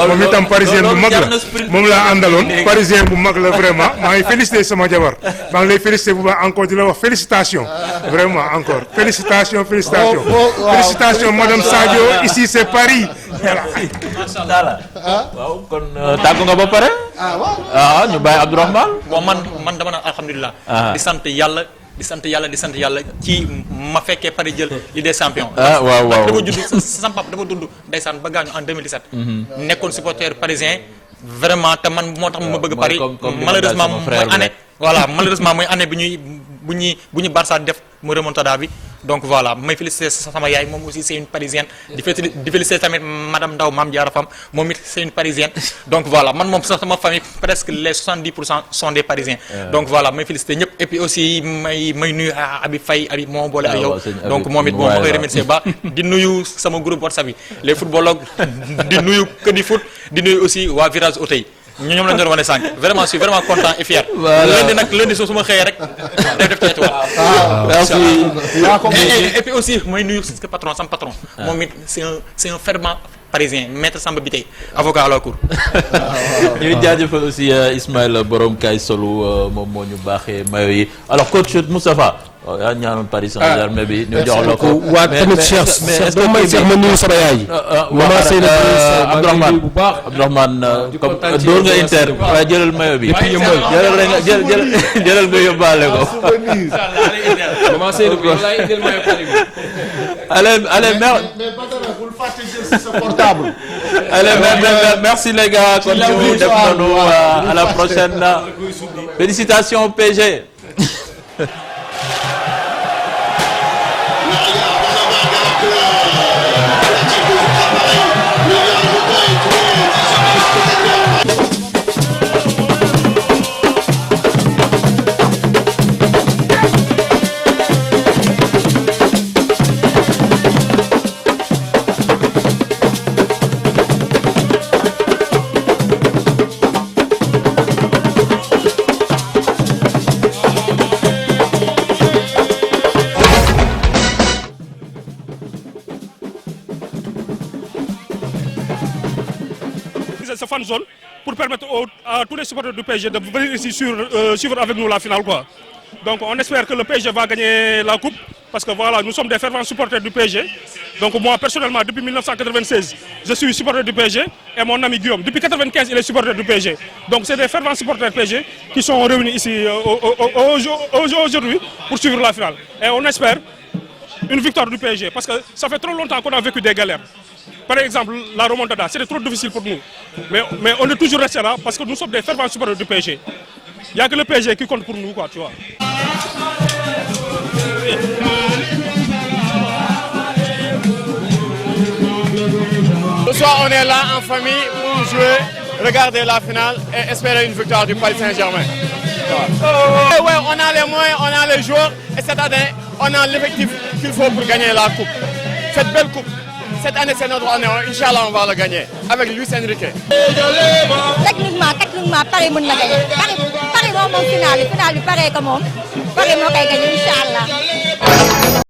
moom itam parisien bu mag la moom laa àndaloon parisien bu mag la vraiment maa ngi féliciter sama jabar maa ngi lay féliciter bu baax encore di la wax félicitations vraiment encore félicitations félicitations madame Sadio ici c'est Paris voilà. waaw kon tàggu nga ba pare. ñu bàyyi Abdourahmane. bon man dama naan alhamdulilah. di sant yàlla ci ma fekkee Paris jël Ligue des Champions. waaw dafa judd sama papa dafa dund ndeysaan ba gaañu en 2017. nekkoon supporter parisien vraiment te man moo tax ma bëgg Paris malheureusement mooy année bi ñuy Barça def mu remontada bi donc voilà may féliciter sama yaay moom aussi c'est une parisienne di féliciter tamit madame Ndaw Mame Diarra Fam moom it c'est une parisienne donc voilà man moom sama famille presque les 70% sont des parisiens donc voilà may féliciter ñëpp et puis aussi may nuyu Habib Faye Habib moo boole ak yow donc moom it ma koy remercier ba di nuyu sama groupe WhatsApp yi les footballogues di nuyu que du foot di nuyu aussi waa Virage Auteuil ñoom lañ doon wane sànq vraiment je suis vraiment content et fier. lundi su ma xëyee rek day def ci étoile. merci. et puis aussi mooy nuyu sama patron. moom it c'est un fervent parisien maître Samba Biteye avocat à la cour. ñuy jaajëfal aussi Ismaël borom kay solu moom moo ñu baaxee mayo yi alors coach Moustapha yaa ñaanoon Paris Saint-Germain bi ñu jox la ko. waa tamit Cheikh est-ce que may Cheikh ma nuyu sama yaay ji. Abdourahmane bu baax Abdourahmane comme dóor nga Inter waaye jëlal mayo bi. jëlal rek jëlal nga yóbbaale ko. maman Seydou bi walaay indil mayo Paris bi. allez portable. Allez, merci les gars. Continue d'être nous à la prochaine. Félicitations au PSG. Ce fan zone pour permettre à tous les supporters du PSG de venir ici suivre avec nous la finale quoi. Donc on espère que le PSG va gagner la coupe parce que voilà, nous sommes des fervents supporters du PSG. Donc moi personnellement depuis 1996, je suis supporter du PSG et mon ami Guillaume depuis 1995 il est supporter du PSG. Donc c'est des fervents supporters PSG qui sont réunis ici aujourd'hui pour suivre la finale. Et on espère une victoire du PSG parce que ça fait trop longtemps qu'on a vécu des galères. Par exemple, la remontada, c'était trop difficile pour nous. Mais on est toujours resté là parce que nous sommes des fervents supporters du PSG. Il n'y a que le PSG qui compte pour nous, quoi, tu vois. Ce soir, on est là en famille pour jouer, regarder la finale et espérer une victoire du Paris Saint-Germain. Ouais, on a les moyens, on a les joueurs et cette année, on a l'effectif qu'il faut pour gagner la coupe. Cette belle coupe. Cette année, c'est notre année. Inch'Allah, on va le gagner avec Luis Enrique. Techniquement, Paris mën na gagner. Paris moom finale bi Paris moo koy gagner, Inch'Allah.